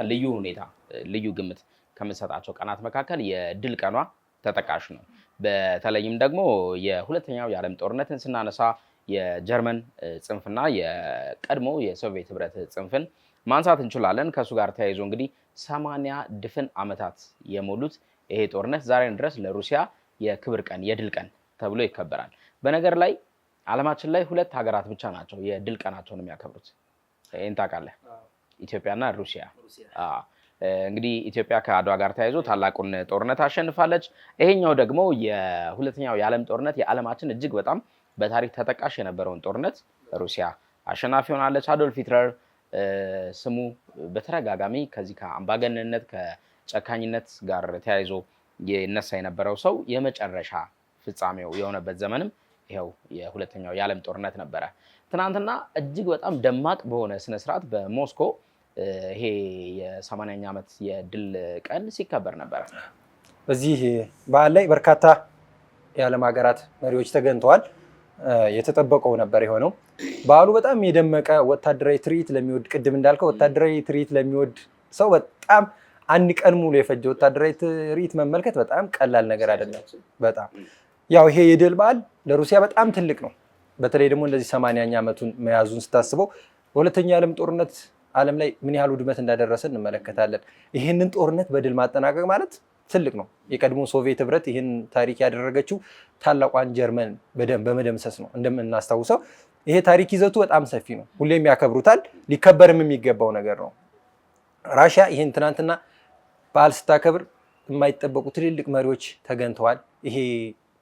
ልዩ ግምት ከምትሰጣቸው ቀናት መካከል የድል ቀኗ ተጠቃሽ ነው። በተለይም ደግሞ የሁለተኛው የዓለም ጦርነትን ስናነሳ የጀርመን ጽንፍና የቀድሞ የሶቪየት ህብረት ጽንፍን ማንሳት እንችላለን። ከእሱ ጋር ተያይዞ እንግዲህ 80 ድፍን ዓመታት የሞሉት ይሄ ጦርነት ዛሬን ድረስ ለሩሲያ የክብር ቀን የድል ቀን ተብሎ ይከበራል። በነገር ላይ ዓለማችን ላይ 2 ሀገራት ብቻ ናቸው የድል ቀናቸውን የሚያከብሩት። ይህን ታውቃለህ? ኢትዮጵያና ሩሲያ። እንግዲህ ኢትዮጵያ ከአድዋ ጋር ተያይዞ ታላቁን ጦርነት አሸንፋለች። ይሄኛው ደግሞ የሁለተኛው የዓለም ጦርነት የዓለማችን እጅግ በጣም በታሪክ ተጠቃሽ የነበረውን ጦርነት ሩሲያ አሸናፊ ሆናለች። አዶልፍ ሂትለር ስሙ በተደጋጋሚ ከዚህ ከአምባገነንነት ከጨካኝነት ጋር ተያይዞ ይነሳ የነበረው ሰው የመጨረሻ ፍጻሜው የሆነበት ዘመንም ይኸው የሁለተኛው የዓለም ጦርነት ነበረ። ትናንትና እጅግ በጣም ደማቅ በሆነ ስነስርዓት በሞስኮ ይሄ የ80ኛ ዓመት የድል ቀን ሲከበር ነበረ። በዚህ በዓል ላይ በርካታ የዓለም ሀገራት መሪዎች ተገኝተዋል። የተጠበቀው ነበር የሆነው። በዓሉ በጣም የደመቀ ወታደራዊ ትርኢት ለሚወድ ቅድም እንዳልከው ወታደራዊ ትርኢት ለሚወድ ሰው በጣም አንድ ቀን ሙሉ የፈጀ ወታደራዊ ትርኢት መመልከት በጣም ቀላል ነገር አይደለም። በጣም ያው ይሄ የድል በዓል ለሩሲያ በጣም ትልቅ ነው። በተለይ ደግሞ እንደዚህ 80ኛ ዓመቱን መያዙን ስታስበው በሁለተኛው የዓለም ጦርነት ዓለም ላይ ምን ያህል ውድመት እንዳደረሰ እንመለከታለን። ይህንን ጦርነት በድል ማጠናቀቅ ማለት ትልቅ ነው። የቀድሞ ሶቪየት ህብረት ይህን ታሪክ ያደረገችው ታላቋን ጀርመን በመደምሰስ ነው። እንደምናስታውሰው ይሄ ታሪክ ይዘቱ በጣም ሰፊ ነው። ሁሌም ያከብሩታል፣ ሊከበርም የሚገባው ነገር ነው። ራሽያ ይህን ትናንትና በዓል ስታከብር የማይጠበቁ ትልልቅ መሪዎች ተገኝተዋል። ይሄ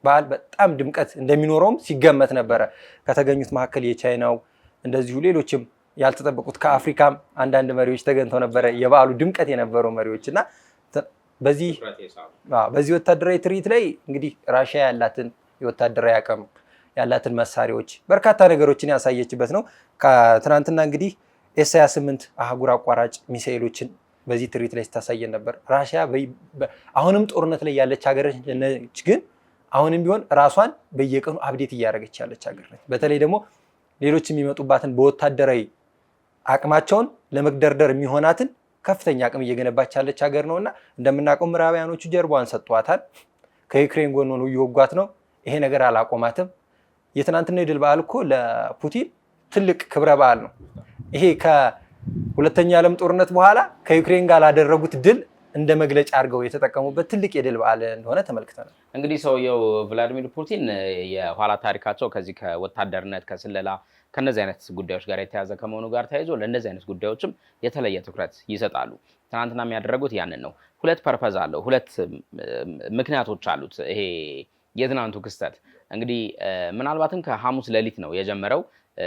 በዓል በጣም ድምቀት እንደሚኖረውም ሲገመት ነበረ። ከተገኙት መካከል የቻይናው እንደዚሁ ሌሎችም ያልተጠበቁት ከአፍሪካም አንዳንድ መሪዎች ተገኝተው ነበረ። የበዓሉ ድምቀት የነበረው መሪዎች እና በዚህ ወታደራዊ ትርኢት ላይ እንግዲህ ራሽያ ያላትን የወታደራዊ አቅም ያላትን መሳሪያዎች በርካታ ነገሮችን ያሳየችበት ነው። ከትናንትና እንግዲህ ኤስ-28 አህጉር አቋራጭ ሚሳኤሎችን በዚህ ትርኢት ላይ ስታሳየን ነበር። ራሽያ አሁንም ጦርነት ላይ ያለች ሀገር ነች፣ ግን አሁንም ቢሆን ራሷን በየቀኑ አብዴት እያደረገች ያለች ሀገር ነች። በተለይ ደግሞ ሌሎች የሚመጡባትን በወታደራዊ አቅማቸውን ለመግደርደር የሚሆናትን ከፍተኛ አቅም እየገነባች ያለች ሀገር ነውና እንደምናውቀው ምዕራባውያኖቹ ጀርባዋን ሰጥቷታል። ከዩክሬን ጎን ሆነው እየወጓት ነው። ይሄ ነገር አላቆማትም። የትናንትና የድል በዓል እኮ ለፑቲን ትልቅ ክብረ በዓል ነው። ይሄ ከሁለተኛ ዓለም ጦርነት በኋላ ከዩክሬን ጋር ላደረጉት ድል እንደ መግለጫ አድርገው የተጠቀሙበት ትልቅ የድል በዓል እንደሆነ ተመልክተናል። እንግዲህ ሰውየው ቭላዲሚር ፑቲን የኋላ ታሪካቸው ከዚህ ከወታደርነት ከስለላ ከነዚህ አይነት ጉዳዮች ጋር የተያዘ ከመሆኑ ጋር ተያይዞ ለእነዚህ አይነት ጉዳዮችም የተለየ ትኩረት ይሰጣሉ። ትናንትና የሚያደረጉት ያንን ነው። 2 ፐርፐዝ አለው፣ 2 ምክንያቶች አሉት። ይሄ የትናንቱ ክስተት እንግዲህ ምናልባትም ከሐሙስ ሌሊት ነው የጀመረው።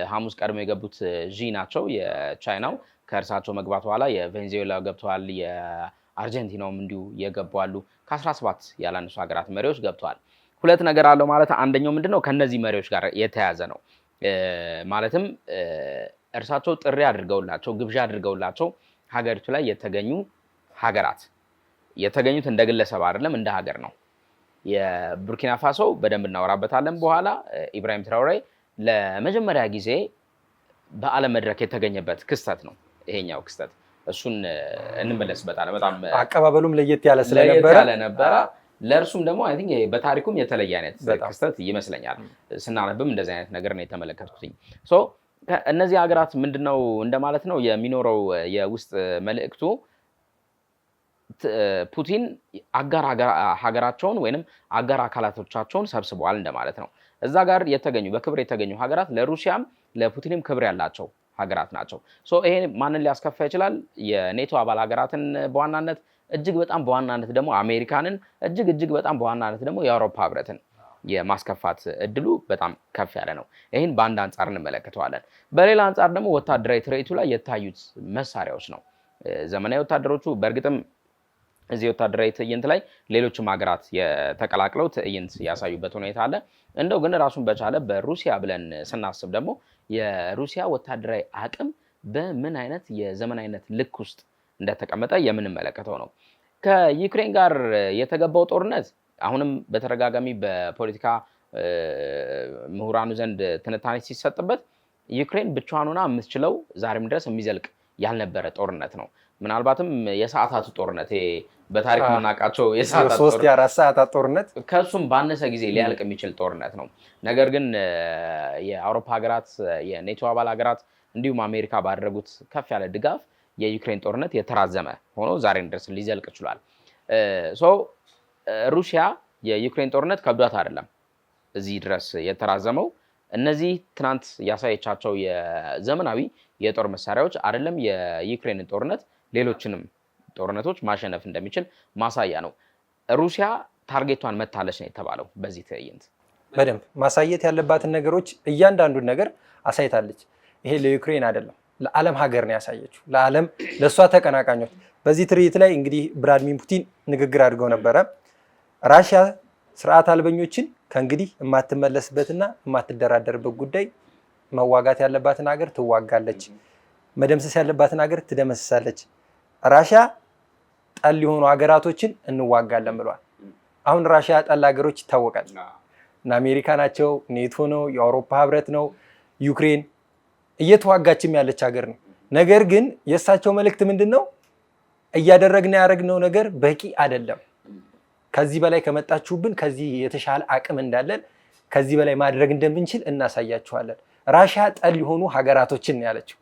ሐሙስ ቀድሞ የገቡት ዢ ናቸው የቻይናው። ከእርሳቸው መግባት በኋላ የቬንዙዌላ ገብተዋል፣ የአርጀንቲናውም እንዲሁ የገቡ አሉ። ከ17 ያላነሱ ሀገራት መሪዎች ገብተዋል። 2 ነገር አለው ማለት አንደኛው ምንድነው ከነዚህ መሪዎች ጋር የተያያዘ ነው። ማለትም እርሳቸው ጥሪ አድርገውላቸው ግብዣ አድርገውላቸው ሀገሪቱ ላይ የተገኙ ሀገራት የተገኙት እንደ ግለሰብ አይደለም እንደ ሀገር ነው። የቡርኪና ፋሶ በደንብ እናወራበታለን በኋላ። ኢብራሂም ትራውሬ ለመጀመሪያ ጊዜ በዓለም መድረክ የተገኘበት ክስተት ነው ይሄኛው ክስተት። እሱን እንመለስበታለን። በጣም አቀባበሉም ለየት ያለ ስለነበረ ለእርሱም ደግሞ አይ ቲንክ በታሪኩም የተለየ አይነት ክስተት ይመስለኛል። ስናነብም እንደዚህ አይነት ነገር ነው የተመለከትኩትኝ። ሶ እነዚህ ሀገራት ምንድነው እንደማለት ነው የሚኖረው የውስጥ መልእክቱ ፑቲን አጋር ሀገራቸውን ወይንም አጋር አካላቶቻቸውን ሰብስበዋል እንደማለት ነው። እዛ ጋር የተገኙ በክብር የተገኙ ሀገራት ለሩሲያም ለፑቲንም ክብር ያላቸው ሀገራት ናቸው። ሶ ይሄ ማንን ሊያስከፋ ይችላል? የኔቶ አባል ሀገራትን በዋናነት እጅግ በጣም በዋናነት ደግሞ አሜሪካንን እጅግ በጣም በዋናነት ደግሞ የአውሮፓ ህብረትን የማስከፋት እድሉ በጣም ከፍ ያለ ነው። ይህን በአንድ አንጻር እንመለከተዋለን። በሌላ አንጻር ደግሞ ወታደራዊ ትርኢቱ ላይ የታዩት መሳሪያዎች ነው። ዘመናዊ ወታደሮቹ በእርግጥም እዚህ ወታደራዊ ትዕይንት ላይ ሌሎችም ሀገራት የተቀላቅለው ትዕይንት ያሳዩበት ሁኔታ አለ። እንደው ግን ራሱን በቻለ በሩሲያ ብለን ስናስብ ደግሞ የሩሲያ ወታደራዊ አቅም በምን አይነት የዘመናዊነት ልክ ውስጥ እንደተቀመጠ የምንመለከተው ነው። ከዩክሬን ጋር የተገባው ጦርነት አሁንም በተደጋጋሚ በፖለቲካ ምሁራኑ ዘንድ ትንታኔ ሲሰጥበት ዩክሬን ብቻዋን ሆና የምትችለው ዛሬም ድረስ የሚዘልቅ ያልነበረ ጦርነት ነው። ምናልባትም የሰዓታቱ ጦርነት በታሪክ የምናውቃቸው የሶስት የአራት ሰዓታት ጦርነት ከሱም ባነሰ ጊዜ ሊያልቅ የሚችል ጦርነት ነው። ነገር ግን የአውሮፓ ሀገራት፣ የኔቶ አባል ሀገራት እንዲሁም አሜሪካ ባደረጉት ከፍ ያለ ድጋፍ የዩክሬን ጦርነት የተራዘመ ሆኖ ዛሬን ድረስ ሊዘልቅ ችሏል። ሩሲያ የዩክሬን ጦርነት ከብዷት አይደለም እዚህ ድረስ የተራዘመው። እነዚህ ትናንት ያሳየቻቸው የዘመናዊ የጦር መሳሪያዎች አይደለም የዩክሬንን ጦርነት ሌሎችንም ጦርነቶች ማሸነፍ እንደሚችል ማሳያ ነው። ሩሲያ ታርጌቷን መታለች ነው የተባለው። በዚህ ትዕይንት በደንብ ማሳየት ያለባትን ነገሮች እያንዳንዱን ነገር አሳይታለች። ይሄ ለዩክሬን አይደለም ለዓለም ሀገር ነው ያሳየችው፣ ለዓለም ለእሷ ተቀናቃኞች። በዚህ ትርኢት ላይ እንግዲህ ቭላድሚር ፑቲን ንግግር አድርገው ነበረ። ራሽያ ስርዓት አልበኞችን ከእንግዲህ የማትመለስበትና የማትደራደርበት ጉዳይ መዋጋት ያለባትን ሀገር ትዋጋለች፣ መደምሰስ ያለባትን ሀገር ትደመስሳለች። ራሽያ ጠል የሆኑ ሀገራቶችን እንዋጋለን ብሏል። አሁን ራሽያ ጠል ሀገሮች ይታወቃል እና አሜሪካ ናቸው፣ ኔቶ ነው፣ የአውሮፓ ህብረት ነው። ዩክሬን እየተዋጋችም ያለች ሀገር ነው። ነገር ግን የእሳቸው መልእክት ምንድን ነው? እያደረግን ያደረግነው ነገር በቂ አይደለም። ከዚህ በላይ ከመጣችሁብን ከዚህ የተሻለ አቅም እንዳለን ከዚህ በላይ ማድረግ እንደምንችል እናሳያችኋለን። ራሽያ ጠል የሆኑ ሀገራቶችን ያለችው።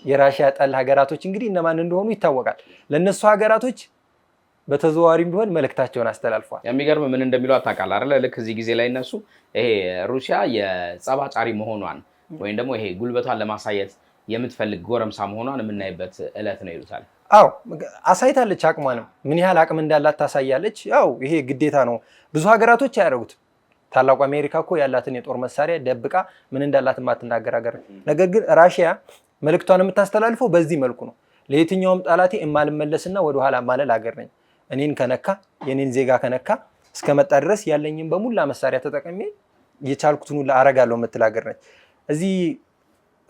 የራሽያ ጠል ሀገራቶች እንግዲህ እነማን እንደሆኑ ይታወቃል። ለነሱ ሀገራቶች በተዘዋዋሪም ቢሆን መልእክታቸውን አስተላልፏል። የሚገርም ምን እንደሚሉ አታውቃል አይደለ? ልክ እዚህ ጊዜ ላይ እነሱ ይሄ ሩሲያ የጸባጫሪ መሆኗን ወይም ደግሞ ይሄ ጉልበቷን ለማሳየት የምትፈልግ ጎረምሳ መሆኗን የምናይበት እለት ነው ይሉታል። አዎ አሳይታለች። አቅሟንም ምን ያህል አቅም እንዳላት ታሳያለች። ያው ይሄ ግዴታ ነው። ብዙ ሀገራቶች አያደርጉት። ታላቁ አሜሪካ እኮ ያላትን የጦር መሳሪያ ደብቃ ምን እንዳላት የማትናገር ሀገር። ነገር ግን ራሽያ መልእክቷን የምታስተላልፈው በዚህ መልኩ ነው። ለየትኛውም ጠላቴ የማልመለስና ወደኋላ ማለል ሀገር ነኝ። እኔን ከነካ የኔን ዜጋ ከነካ እስከመጣ ድረስ ያለኝም በሙላ መሳሪያ ተጠቅሜ የቻልኩትን ሁሉ አረጋለሁ የምትል ሀገር ነች። እዚህ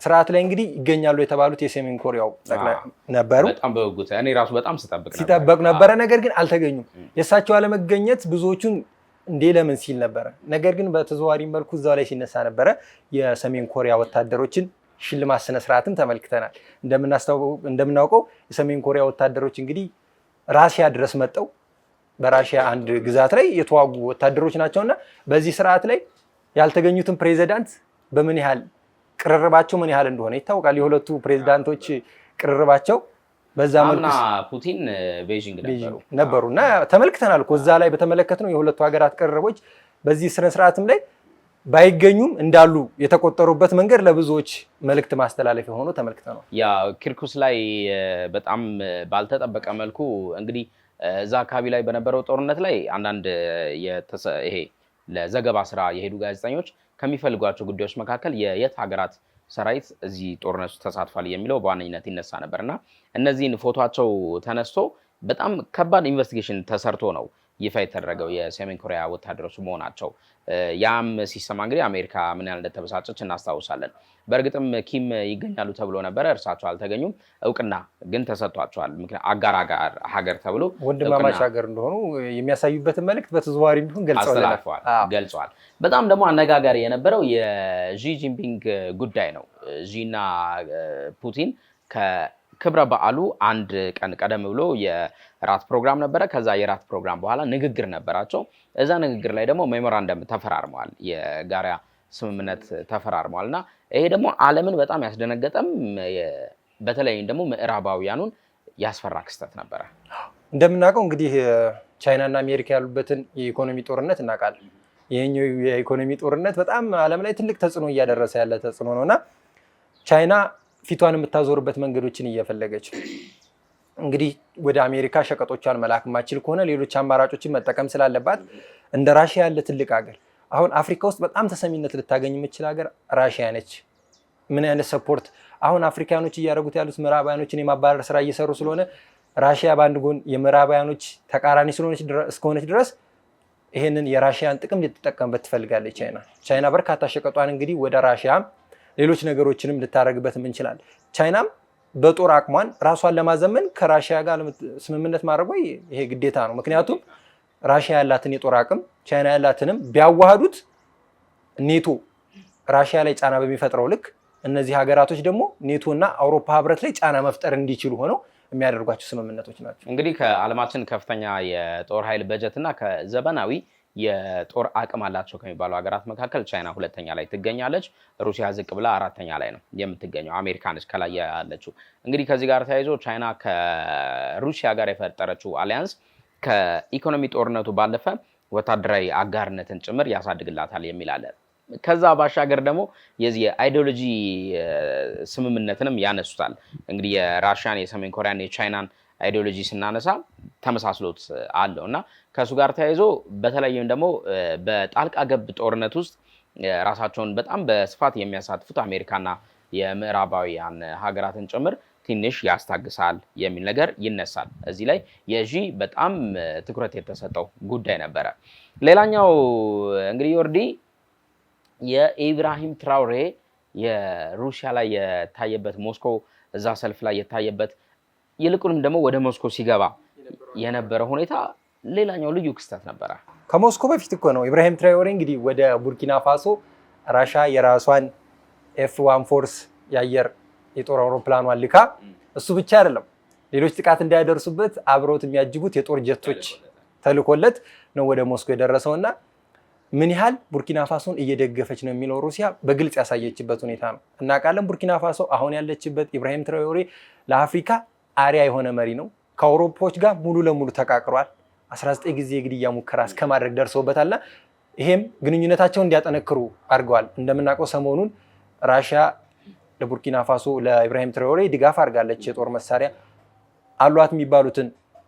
ስርዓት ላይ እንግዲህ ይገኛሉ የተባሉት የሰሜን ኮሪያው ጠቅላይ ነበሩ። በጣም በጉጉት እኔ ራሱ በጣም ሲጠበቅ ነበረ። ነገር ግን አልተገኙም። የእሳቸው አለመገኘት ብዙዎቹን እንዴ ለምን ሲል ነበረ። ነገር ግን በተዘዋዋሪ መልኩ እዛው ላይ ሲነሳ ነበረ። የሰሜን ኮሪያ ወታደሮችን ሽልማት ስነስርዓትም ተመልክተናል። እንደምናውቀው የሰሜን ኮሪያ ወታደሮች እንግዲህ ራሽያ ድረስ መጠው በራሽያ አንድ ግዛት ላይ የተዋጉ ወታደሮች ናቸውና በዚህ ስርዓት ላይ ያልተገኙትን ፕሬዚዳንት በምን ያህል ቅርርባቸው ምን ያህል እንደሆነ ይታወቃል። የሁለቱ ፕሬዚዳንቶች ቅርርባቸው በዛ መልኩ ፑቲን ቤጂንግ ነበሩ እና ተመልክተናል እኮ እዛ ላይ በተመለከትነው የሁለቱ ሀገራት ቅርርቦች በዚህ ስነ ስርዓትም ላይ ባይገኙም እንዳሉ የተቆጠሩበት መንገድ ለብዙዎች መልእክት ማስተላለፊያ ሆኖ ተመልክተናል። ያ ኪርኩስ ላይ በጣም ባልተጠበቀ መልኩ እንግዲህ እዛ አካባቢ ላይ በነበረው ጦርነት ላይ አንዳንድ ይሄ ለዘገባ ስራ የሄዱ ጋዜጠኞች ከሚፈልጓቸው ጉዳዮች መካከል የየት ሀገራት ሰራዊት እዚህ ጦርነት ውስጥ ተሳትፏል የሚለው በዋነኝነት ይነሳ ነበር እና እነዚህን ፎቶቸው ተነስቶ በጣም ከባድ ኢንቨስቲጌሽን ተሰርቶ ነው ይፋ የተደረገው የሰሜን ኮሪያ ወታደሮች መሆናቸው። ያም ሲሰማ እንግዲህ አሜሪካ ምን ያህል እንደተበሳጨች እናስታውሳለን። በእርግጥም ኪም ይገኛሉ ተብሎ ነበረ፣ እርሳቸው አልተገኙም። እውቅና ግን ተሰጥቷቸዋል። ምክንያቱም አጋር ሀገር ተብሎ ወንድማማች ሀገር እንደሆኑ የሚያሳዩበትን መልእክት በተዘዋዋሪ ቢሆን ገልጸዋል። በጣም ደግሞ አነጋጋሪ የነበረው የዢ ጂንፒንግ ጉዳይ ነው። ዢና ፑቲን ክብረ በዓሉ አንድ ቀን ቀደም ብሎ የራት ፕሮግራም ነበረ። ከዛ የራት ፕሮግራም በኋላ ንግግር ነበራቸው። እዛ ንግግር ላይ ደግሞ ሜሞራንደም ተፈራርመዋል፣ የጋራ ስምምነት ተፈራርመዋል። እና ይሄ ደግሞ ዓለምን በጣም ያስደነገጠም በተለይም ደግሞ ምዕራባውያኑን ያስፈራ ክስተት ነበረ። እንደምናውቀው እንግዲህ ቻይናና አሜሪካ ያሉበትን የኢኮኖሚ ጦርነት እናውቃለን። ይህኛው የኢኮኖሚ ጦርነት በጣም ዓለም ላይ ትልቅ ተጽዕኖ እያደረሰ ያለ ተጽዕኖ ነው እና ቻይና ፊቷን የምታዞርበት መንገዶችን እየፈለገች እንግዲህ ወደ አሜሪካ ሸቀጦቿን መላክ ማችል ከሆነ ሌሎች አማራጮችን መጠቀም ስላለባት እንደ ራሽያ ያለ ትልቅ ሀገር አሁን አፍሪካ ውስጥ በጣም ተሰሚነት ልታገኝ የምችል ሀገር ራሽያ ነች። ምን አይነት ሰፖርት አሁን አፍሪካኖች እያደረጉት ያሉት ምዕራባውያኖችን የማባረር ስራ እየሰሩ ስለሆነ ራሽያ በአንድ ጎን የምዕራባውያኖች ተቃራኒ እስከሆነች ድረስ ይሄንን የራሽያን ጥቅም ልትጠቀምበት ትፈልጋለች ቻይና በርካታ ሸቀጧን እንግዲህ ወደ ራሽያ ሌሎች ነገሮችንም ልታደርግበትም እንችላለን። ቻይናም በጦር አቅሟን ራሷን ለማዘመን ከራሽያ ጋር ስምምነት ማድረጉ ይሄ ግዴታ ነው። ምክንያቱም ራሽያ ያላትን የጦር አቅም ቻይና ያላትንም ቢያዋሃዱት ኔቶ ራሽያ ላይ ጫና በሚፈጥረው ልክ እነዚህ ሀገራቶች ደግሞ ኔቶ እና አውሮፓ ህብረት ላይ ጫና መፍጠር እንዲችሉ ሆነው የሚያደርጓቸው ስምምነቶች ናቸው። እንግዲህ ከዓለማችን ከፍተኛ የጦር ኃይል በጀት እና ከዘመናዊ የጦር አቅም አላቸው ከሚባሉ ሀገራት መካከል ቻይና ሁለተኛ ላይ ትገኛለች። ሩሲያ ዝቅ ብላ አራተኛ ላይ ነው የምትገኘው። አሜሪካ ነች ከላይ ያለችው። እንግዲህ ከዚህ ጋር ተያይዞ ቻይና ከሩሲያ ጋር የፈጠረችው አሊያንስ ከኢኮኖሚ ጦርነቱ ባለፈ ወታደራዊ አጋርነትን ጭምር ያሳድግላታል የሚል አለ። ከዛ ባሻገር ደግሞ የዚህ የአይዲዮሎጂ ስምምነትንም ያነሱታል። እንግዲህ የራሽያን፣ የሰሜን ኮሪያን፣ የቻይናን አይዲዮሎጂ ስናነሳ ተመሳስሎት አለው እና ከእሱ ጋር ተያይዞ በተለይም ደግሞ በጣልቃ ገብ ጦርነት ውስጥ ራሳቸውን በጣም በስፋት የሚያሳትፉት አሜሪካና የምዕራባውያን ሀገራትን ጭምር ትንሽ ያስታግሳል የሚል ነገር ይነሳል። እዚህ ላይ የዢ በጣም ትኩረት የተሰጠው ጉዳይ ነበረ። ሌላኛው እንግዲህ ዮርዲ የኢብራሂም ትራውሬ የሩሲያ ላይ የታየበት ሞስኮ እዛ ሰልፍ ላይ የታየበት ይልቁንም ደግሞ ወደ ሞስኮ ሲገባ የነበረ ሁኔታ ሌላኛው ልዩ ክስተት ነበረ። ከሞስኮ በፊት እኮ ነው ኢብራሂም ትራውሬ እንግዲህ ወደ ቡርኪና ፋሶ ራሻ የራሷን F1 ፎርስ የአየር የጦር አውሮፕላኗን ልካ እሱ ብቻ አይደለም ሌሎች ጥቃት እንዳያደርሱበት አብረውት የሚያጅቡት የጦር ጀቶች ተልኮለት ነው ወደ ሞስኮ የደረሰውና ምን ያህል ቡርኪና ፋሶን እየደገፈች ነው የሚለው ሩሲያ በግልጽ ያሳየችበት ሁኔታ ነው። እናውቃለን ቡርኪና ፋሶ አሁን ያለችበት ኢብራሂም ትራውሬ ለአፍሪካ አሪያ የሆነ መሪ ነው። ከአውሮፓዎች ጋር ሙሉ ለሙሉ ተቃቅሯል። 19 ጊዜ የግድያ ሙከራ እስከማድረግ ደርሰውበታልና ይሄም ግንኙነታቸውን እንዲያጠነክሩ አድርገዋል። እንደምናውቀው ሰሞኑን ራሽያ ለቡርኪና ፋሶ ለኢብራሂም ትራውሬ ድጋፍ አድርጋለች። የጦር መሳሪያ አሏት የሚባሉትን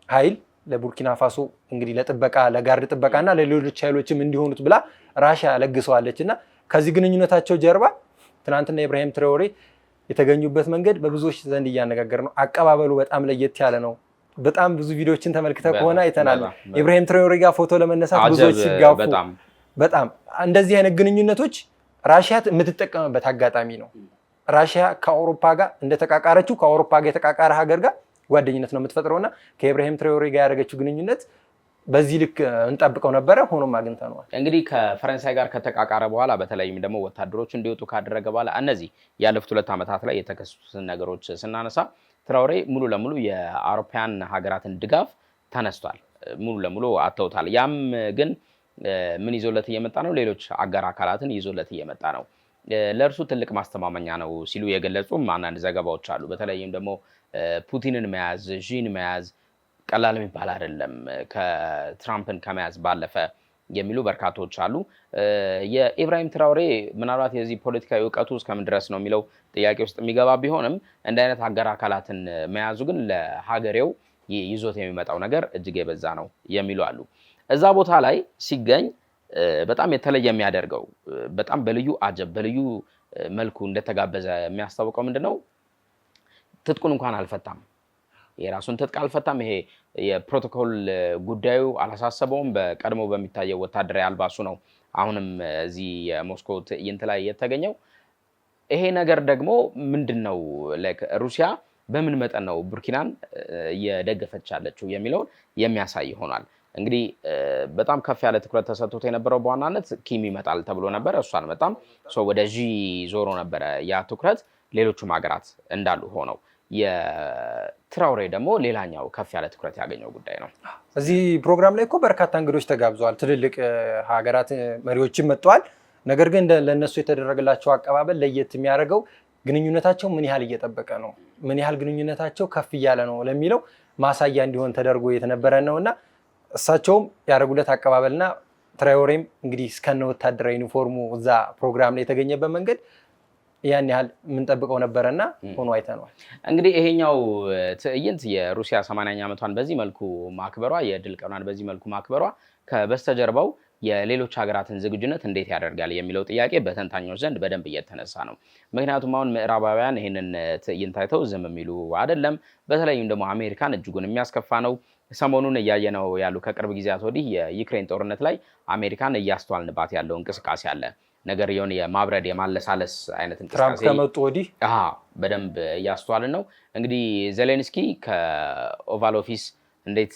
ኃይል ለቡርኪና ፋሶ እንግዲህ ለጥበቃ ለጋርድ ጥበቃና ለሌሎች ኃይሎችም እንዲሆኑት ብላ ራሽያ ለግሰዋለች እና ከዚህ ግንኙነታቸው ጀርባ ትናንትና ኢብራሂም ትራውሬ የተገኙበት መንገድ በብዙዎች ዘንድ እያነጋገረ ነው። አቀባበሉ በጣም ለየት ያለ ነው። በጣም ብዙ ቪዲዮዎችን ተመልክተህ ከሆነ አይተናል። ኢብራሂም ትራውሬ ጋር ፎቶ ለመነሳት ብዙዎች ሲጋፉ በጣም እንደዚህ አይነት ግንኙነቶች ራሽያ የምትጠቀምበት አጋጣሚ ነው። ራሽያ ከአውሮፓ ጋር እንደተቃቃረችው ከአውሮፓ ጋር የተቃቃረ ሀገር ጋር ጓደኝነት ነው የምትፈጥረውና ከኢብራሂም ትራውሬ ጋር ያደረገችው ግንኙነት በዚህ ልክ እንጠብቀው ነበረ። ሆኖም አግኝተነዋል። እንግዲህ ከፈረንሳይ ጋር ከተቃቃረ በኋላ በተለይም ደግሞ ወታደሮች እንዲወጡ ካደረገ በኋላ እነዚህ ያለፉት 2 ዓመታት ላይ የተከሰቱትን ነገሮች ስናነሳ ትራውሬ ሙሉ ለሙሉ የአውሮፓውያን ሀገራትን ድጋፍ ተነስቷል። ሙሉ ለሙሉ አተውታል። ያም ግን ምን ይዞለት እየመጣ ነው? ሌሎች አጋር አካላትን ይዞለት እየመጣ ነው። ለእርሱ ትልቅ ማስተማመኛ ነው ሲሉ የገለጹም አንዳንድ ዘገባዎች አሉ። በተለይም ደግሞ ፑቲንን መያዝ ዢን መያዝ ቀላል የሚባል አይደለም ከትራምፕን ከመያዝ ባለፈ የሚሉ በርካቶች አሉ። የኢብራሂም ትራውሬ ምናልባት የዚህ ፖለቲካዊ እውቀቱ እስከምን ድረስ ነው የሚለው ጥያቄ ውስጥ የሚገባ ቢሆንም እንደ አይነት አጋር አካላትን መያዙ ግን ለሀገሬው ይዞት የሚመጣው ነገር እጅግ የበዛ ነው የሚሉ አሉ። እዛ ቦታ ላይ ሲገኝ በጣም የተለየ የሚያደርገው በጣም በልዩ አጀብ በልዩ መልኩ እንደተጋበዘ የሚያስታውቀው ምንድነው? ትጥቁን እንኳን አልፈታም። የራሱን ትጥቅ አልፈታም። ይሄ የፕሮቶኮል ጉዳዩ አላሳሰበውም። በቀድሞ በሚታየው ወታደራዊ አልባሱ ነው አሁንም እዚህ የሞስኮ ትዕይንት ላይ የተገኘው። ይሄ ነገር ደግሞ ምንድነው ሩሲያ በምን መጠን ነው ቡርኪናን እየደገፈች ያለችው የሚለውን የሚያሳይ ሆኗል። እንግዲህ በጣም ከፍ ያለ ትኩረት ተሰጥቶት የነበረው በዋናነት ኪም ይመጣል ተብሎ ነበር። እሱ አልመጣም። ወደ ዢ ዞሮ ነበረ ያ ትኩረት። ሌሎቹም ሀገራት እንዳሉ ሆነው የትራውሬ ደግሞ ሌላኛው ከፍ ያለ ትኩረት ያገኘው ጉዳይ ነው። እዚህ ፕሮግራም ላይ እኮ በርካታ እንግዶች ተጋብዘዋል። ትልልቅ ሀገራት መሪዎችም መጥተዋል። ነገር ግን ለእነሱ የተደረገላቸው አቀባበል ለየት የሚያደርገው ግንኙነታቸው ምን ያህል እየጠበቀ ነው፣ ምን ያህል ግንኙነታቸው ከፍ እያለ ነው ለሚለው ማሳያ እንዲሆን ተደርጎ የተነበረ ነው እና እሳቸውም ያደረጉለት አቀባበልና ትራውሬም እንግዲህ እስከነ ወታደራዊ ዩኒፎርሙ እዛ ፕሮግራም ላይ የተገኘበት መንገድ ያን ያህል የምንጠብቀው ነበረና ሆኖ አይተነዋል። እንግዲህ ይሄኛው ትዕይንት የሩሲያ 80ኛ ዓመቷን በዚህ መልኩ ማክበሯ፣ የድል ቀኗን በዚህ መልኩ ማክበሯ ከበስተጀርባው የሌሎች ሀገራትን ዝግጁነት እንዴት ያደርጋል የሚለው ጥያቄ በተንታኞች ዘንድ በደንብ እየተነሳ ነው። ምክንያቱም አሁን ምዕራባውያን ይህንን ትዕይንት አይተው ዝም የሚሉ አይደለም። በተለይም ደግሞ አሜሪካን እጅጉን የሚያስከፋ ነው። ሰሞኑን እያየነው ያሉ ከቅርብ ጊዜያት ወዲህ የዩክሬን ጦርነት ላይ አሜሪካን እያስተዋልንባት ያለው እንቅስቃሴ አለ። ነገር የሆነ የማብረድ የማለሳለስ አይነት እንቅስቃሴ ትራምፕ ከመጡ ወዲህ በደንብ እያስተዋልን ነው። እንግዲህ ዜሌንስኪ ከኦቫል ኦፊስ እንዴት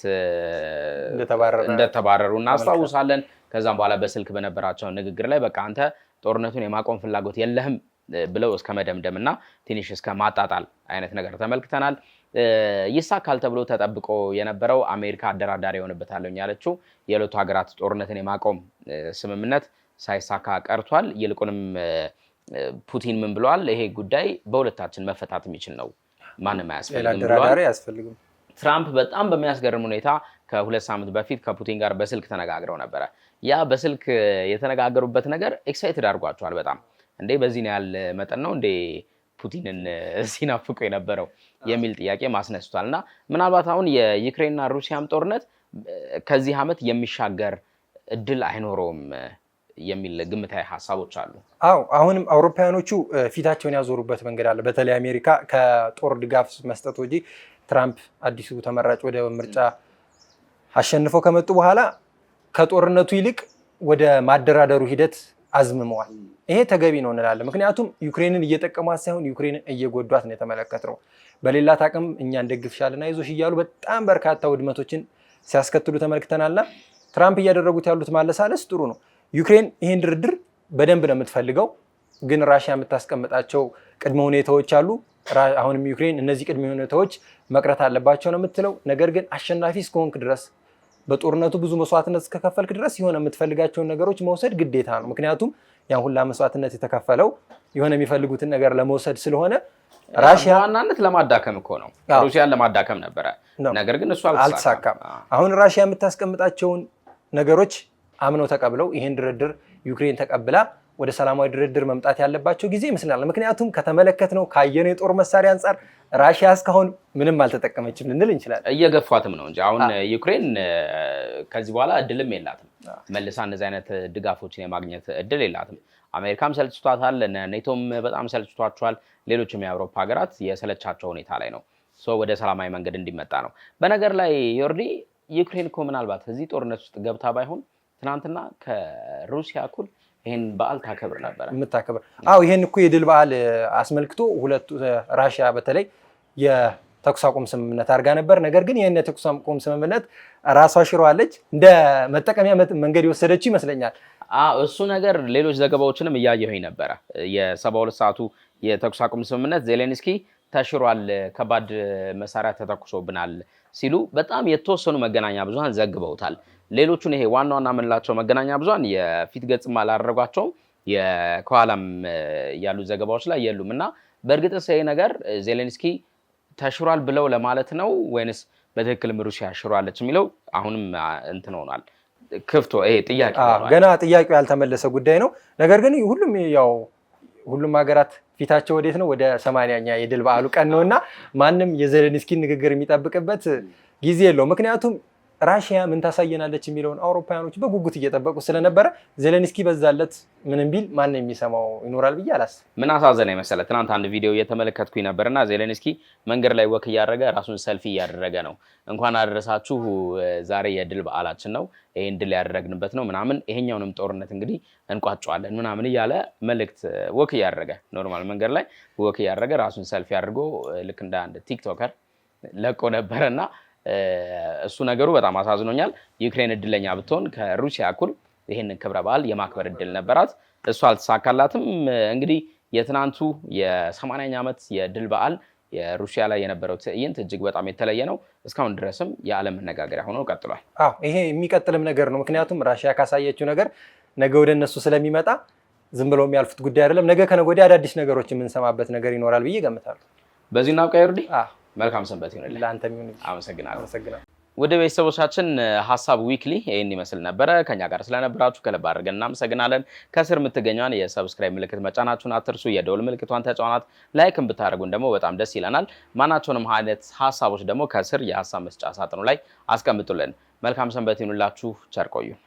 እንደተባረሩ እናስታውሳለን። ከዛም በኋላ በስልክ በነበራቸው ንግግር ላይ በቃ አንተ ጦርነቱን የማቆም ፍላጎት የለህም ብለው እስከ መደምደም እና ትንሽ እስከ ማጣጣል አይነት ነገር ተመልክተናል። ይሳካል ተብሎ ተጠብቆ የነበረው አሜሪካ አደራዳሪ የሆነበታለሁ ያለችው የሁለቱ ሀገራት ጦርነትን የማቆም ስምምነት ሳይሳካ ቀርቷል። ይልቁንም ፑቲን ምን ብለዋል? ይሄ ጉዳይ በሁለታችን መፈታት የሚችል ነው፣ ማንም አያስፈልግም። ትራምፕ በጣም በሚያስገርም ሁኔታ ከ2 ሳምንት በፊት ከፑቲን ጋር በስልክ ተነጋግረው ነበረ። ያ በስልክ የተነጋገሩበት ነገር ኤክሳይትድ አድርጓቸዋል በጣም። እንዴ በዚህ ያህል መጠን ነው እንዴ ፑቲንን ሲናፍቁ የነበረው የሚል ጥያቄ ማስነስቷል። እና ምናልባት አሁን የዩክሬንና ሩሲያም ጦርነት ከዚህ ዓመት የሚሻገር እድል አይኖረውም የሚል ግምታዊ ሀሳቦች አሉ። አሁንም አውሮፓውያኖቹ ፊታቸውን ያዞሩበት መንገድ አለ። በተለይ አሜሪካ ከጦር ድጋፍ መስጠት ወዲህ ትራምፕ አዲሱ ተመራጭ ወደ ምርጫ አሸንፈው ከመጡ በኋላ ከጦርነቱ ይልቅ ወደ ማደራደሩ ሂደት አዝምመዋል። ይሄ ተገቢ ነው እንላለን። ምክንያቱም ዩክሬንን እየጠቀሟት ሳይሆን ዩክሬንን እየጎዷት ነው የተመለከትነው። በሌላት አቅም እኛ እንደግፍሻልና ይዞሽ እያሉ በጣም በርካታ ውድመቶችን ሲያስከትሉ ተመልክተናልና ትራምፕ እያደረጉት ያሉት ማለሳለስ ጥሩ ነው። ዩክሬን ይህን ድርድር በደንብ ነው የምትፈልገው፣ ግን ራሽያ የምታስቀምጣቸው ቅድመ ሁኔታዎች አሉ። አሁንም ዩክሬን እነዚህ ቅድመ ሁኔታዎች መቅረት አለባቸው ነው የምትለው። ነገር ግን አሸናፊ እስከሆንክ ድረስ በጦርነቱ ብዙ መስዋዕትነት እስከከፈልክ ድረስ የሆነ የምትፈልጋቸውን ነገሮች መውሰድ ግዴታ ነው። ምክንያቱም ያን ሁላ መስዋዕትነት የተከፈለው የሆነ የሚፈልጉትን ነገር ለመውሰድ ስለሆነ ራሽያ ዋናነት ለማዳከም እኮ ነው፣ ሩሲያን ለማዳከም ነበረ። ነገር ግን እሱ አልተሳካም። አሁን ራሽያ የምታስቀምጣቸውን ነገሮች አምነው ተቀብለው ይሄን ድርድር ዩክሬን ተቀብላ ወደ ሰላማዊ ድርድር መምጣት ያለባቸው ጊዜ ይመስላል። ምክንያቱም ከተመለከትነው ካየነው የጦር መሳሪያ አንጻር ራሽያ እስካሁን ምንም አልተጠቀመችም ልንል እንችላለን። እየገፏትም ነው እንጂ አሁን ዩክሬን ከዚህ በኋላ እድልም የላትም፣ መልሳ እንደዚህ አይነት ድጋፎችን የማግኘት እድል የላትም። አሜሪካም ሰልችቷታል፣ ኔቶም በጣም ሰልችቷቸዋል። ሌሎችም የአውሮፓ ሀገራት የሰለቻቸው ሁኔታ ላይ ነው። ወደ ሰላማዊ መንገድ እንዲመጣ ነው። በነገር ላይ ዮርዲ ዩክሬን እኮ ምናልባት እዚህ ጦርነት ውስጥ ገብታ ባይሆን ትናንትና ከሩሲያ እኩል ይህን በዓል ታከብር ነበረ። የምታከብር ይህን እኮ የድል በዓል አስመልክቶ ሁለቱ ራሽያ በተለይ የተኩስ አቁም ስምምነት አድርጋ ነበር። ነገር ግን ይህን የተኩስ አቁም ስምምነት ራሷ ሽረዋለች። እንደ መጠቀሚያ መንገድ የወሰደችው ይመስለኛል። እሱ ነገር ሌሎች ዘገባዎችንም እያየሁኝ ነበረ። የ72 ሰዓቱ የተኩስ አቁም ስምምነት ዜሌንስኪ ተሽሯል፣ ከባድ መሳሪያ ተተኩሶብናል ሲሉ በጣም የተወሰኑ መገናኛ ብዙሃን ዘግበውታል። ሌሎቹን ይሄ ዋና ዋና የምንላቸው መገናኛ ብዙሃን የፊት ገጽም አላደረጓቸውም፣ ከኋላም ያሉ ዘገባዎች ላይ የሉም። እና በእርግጥስ ይሄ ነገር ዜሌንስኪ ተሽሯል ብለው ለማለት ነው ወይንስ በትክክልም ሩሲያ ሽሯለች የሚለው አሁንም እንትን ሆኗል፣ ክፍቶ ይሄ ጥያቄ ገና ጥያቄው ያልተመለሰ ጉዳይ ነው። ነገር ግን ሁሉም ሀገራት ፊታቸው ወዴት ነው? ወደ 80ኛ የድል በዓሉ ቀን ነው እና ማንም የዜሌንስኪን ንግግር የሚጠብቅበት ጊዜ የለው። ምክንያቱም ራሽያ ምን ታሳየናለች የሚለውን አውሮፓውያኖች በጉጉት እየጠበቁ ስለነበረ ዜሌንስኪ በዛለት ምንም ቢል ማንም የሚሰማው ይኖራል ብዬ አላስብም። ምን አሳዘነኝ መሰለህ? ትናንት አንድ ቪዲዮ እየተመለከትኩኝ ነበርና ዜሌንስኪ መንገድ ላይ ወክ እያደረገ ራሱን ሰልፊ እያደረገ ነው። እንኳን አደረሳችሁ፣ ዛሬ የድል በዓላችን ነው፣ ይሄን ድል ያደረግንበት ነው ምናምን፣ ይሄኛውንም ጦርነት እንግዲህ እንቋጫዋለን ምናምን እያለ መልእክት ወክ እያደረገ ኖርማል መንገድ ላይ ወክ እያደረገ ራሱን ሰልፊ አድርጎ ልክ እንደ አንድ ቲክቶከር ለቆ ነበረና እሱ ነገሩ በጣም አሳዝኖኛል። ዩክሬን እድለኛ ብትሆን ከሩሲያ እኩል ይህንን ክብረ በዓል የማክበር እድል ነበራት፣ እሱ አልተሳካላትም። እንግዲህ የትናንቱ የ80ኛ ዓመት የድል በዓል የሩሲያ ላይ የነበረው ትዕይንት እጅግ በጣም የተለየ ነው። እስካሁን ድረስም የዓለም መነጋገሪያ ሆኖ ቀጥሏል። ይሄ የሚቀጥልም ነገር ነው። ምክንያቱም ራሽያ ካሳየችው ነገር ነገ ወደ እነሱ ስለሚመጣ ዝም ብለው የሚያልፉት ጉዳይ አይደለም። ነገ ከነገ ወዲያ አዳዲስ ነገሮች የምንሰማበት ነገር ይኖራል ብዬ እገምታለሁ። በዚህ እናብቃ። ይርዲ መልካም ሰንበት ይሁንልህ። ለአንተም ይሁን። አመሰግናለሁ። ወደ ቤተሰቦቻችን ሀሳብ ዊክሊ ይህን ይመስል ነበረ። ከኛ ጋር ስለነበራችሁ ከልብ አድርገን እናመሰግናለን። ከስር የምትገኘዋን የሰብስክራይብ ምልክት መጫናችሁን አትርሱ። የደውል ምልክቷን ተጫዋናት። ላይክን ብታደርጉን ደግሞ በጣም ደስ ይለናል። ማናቸውንም አይነት ሀሳቦች ደግሞ ከስር የሀሳብ መስጫ ሳጥኑ ላይ አስቀምጡልን። መልካም ሰንበት ይሁንላችሁ። ቸር ቆዩን።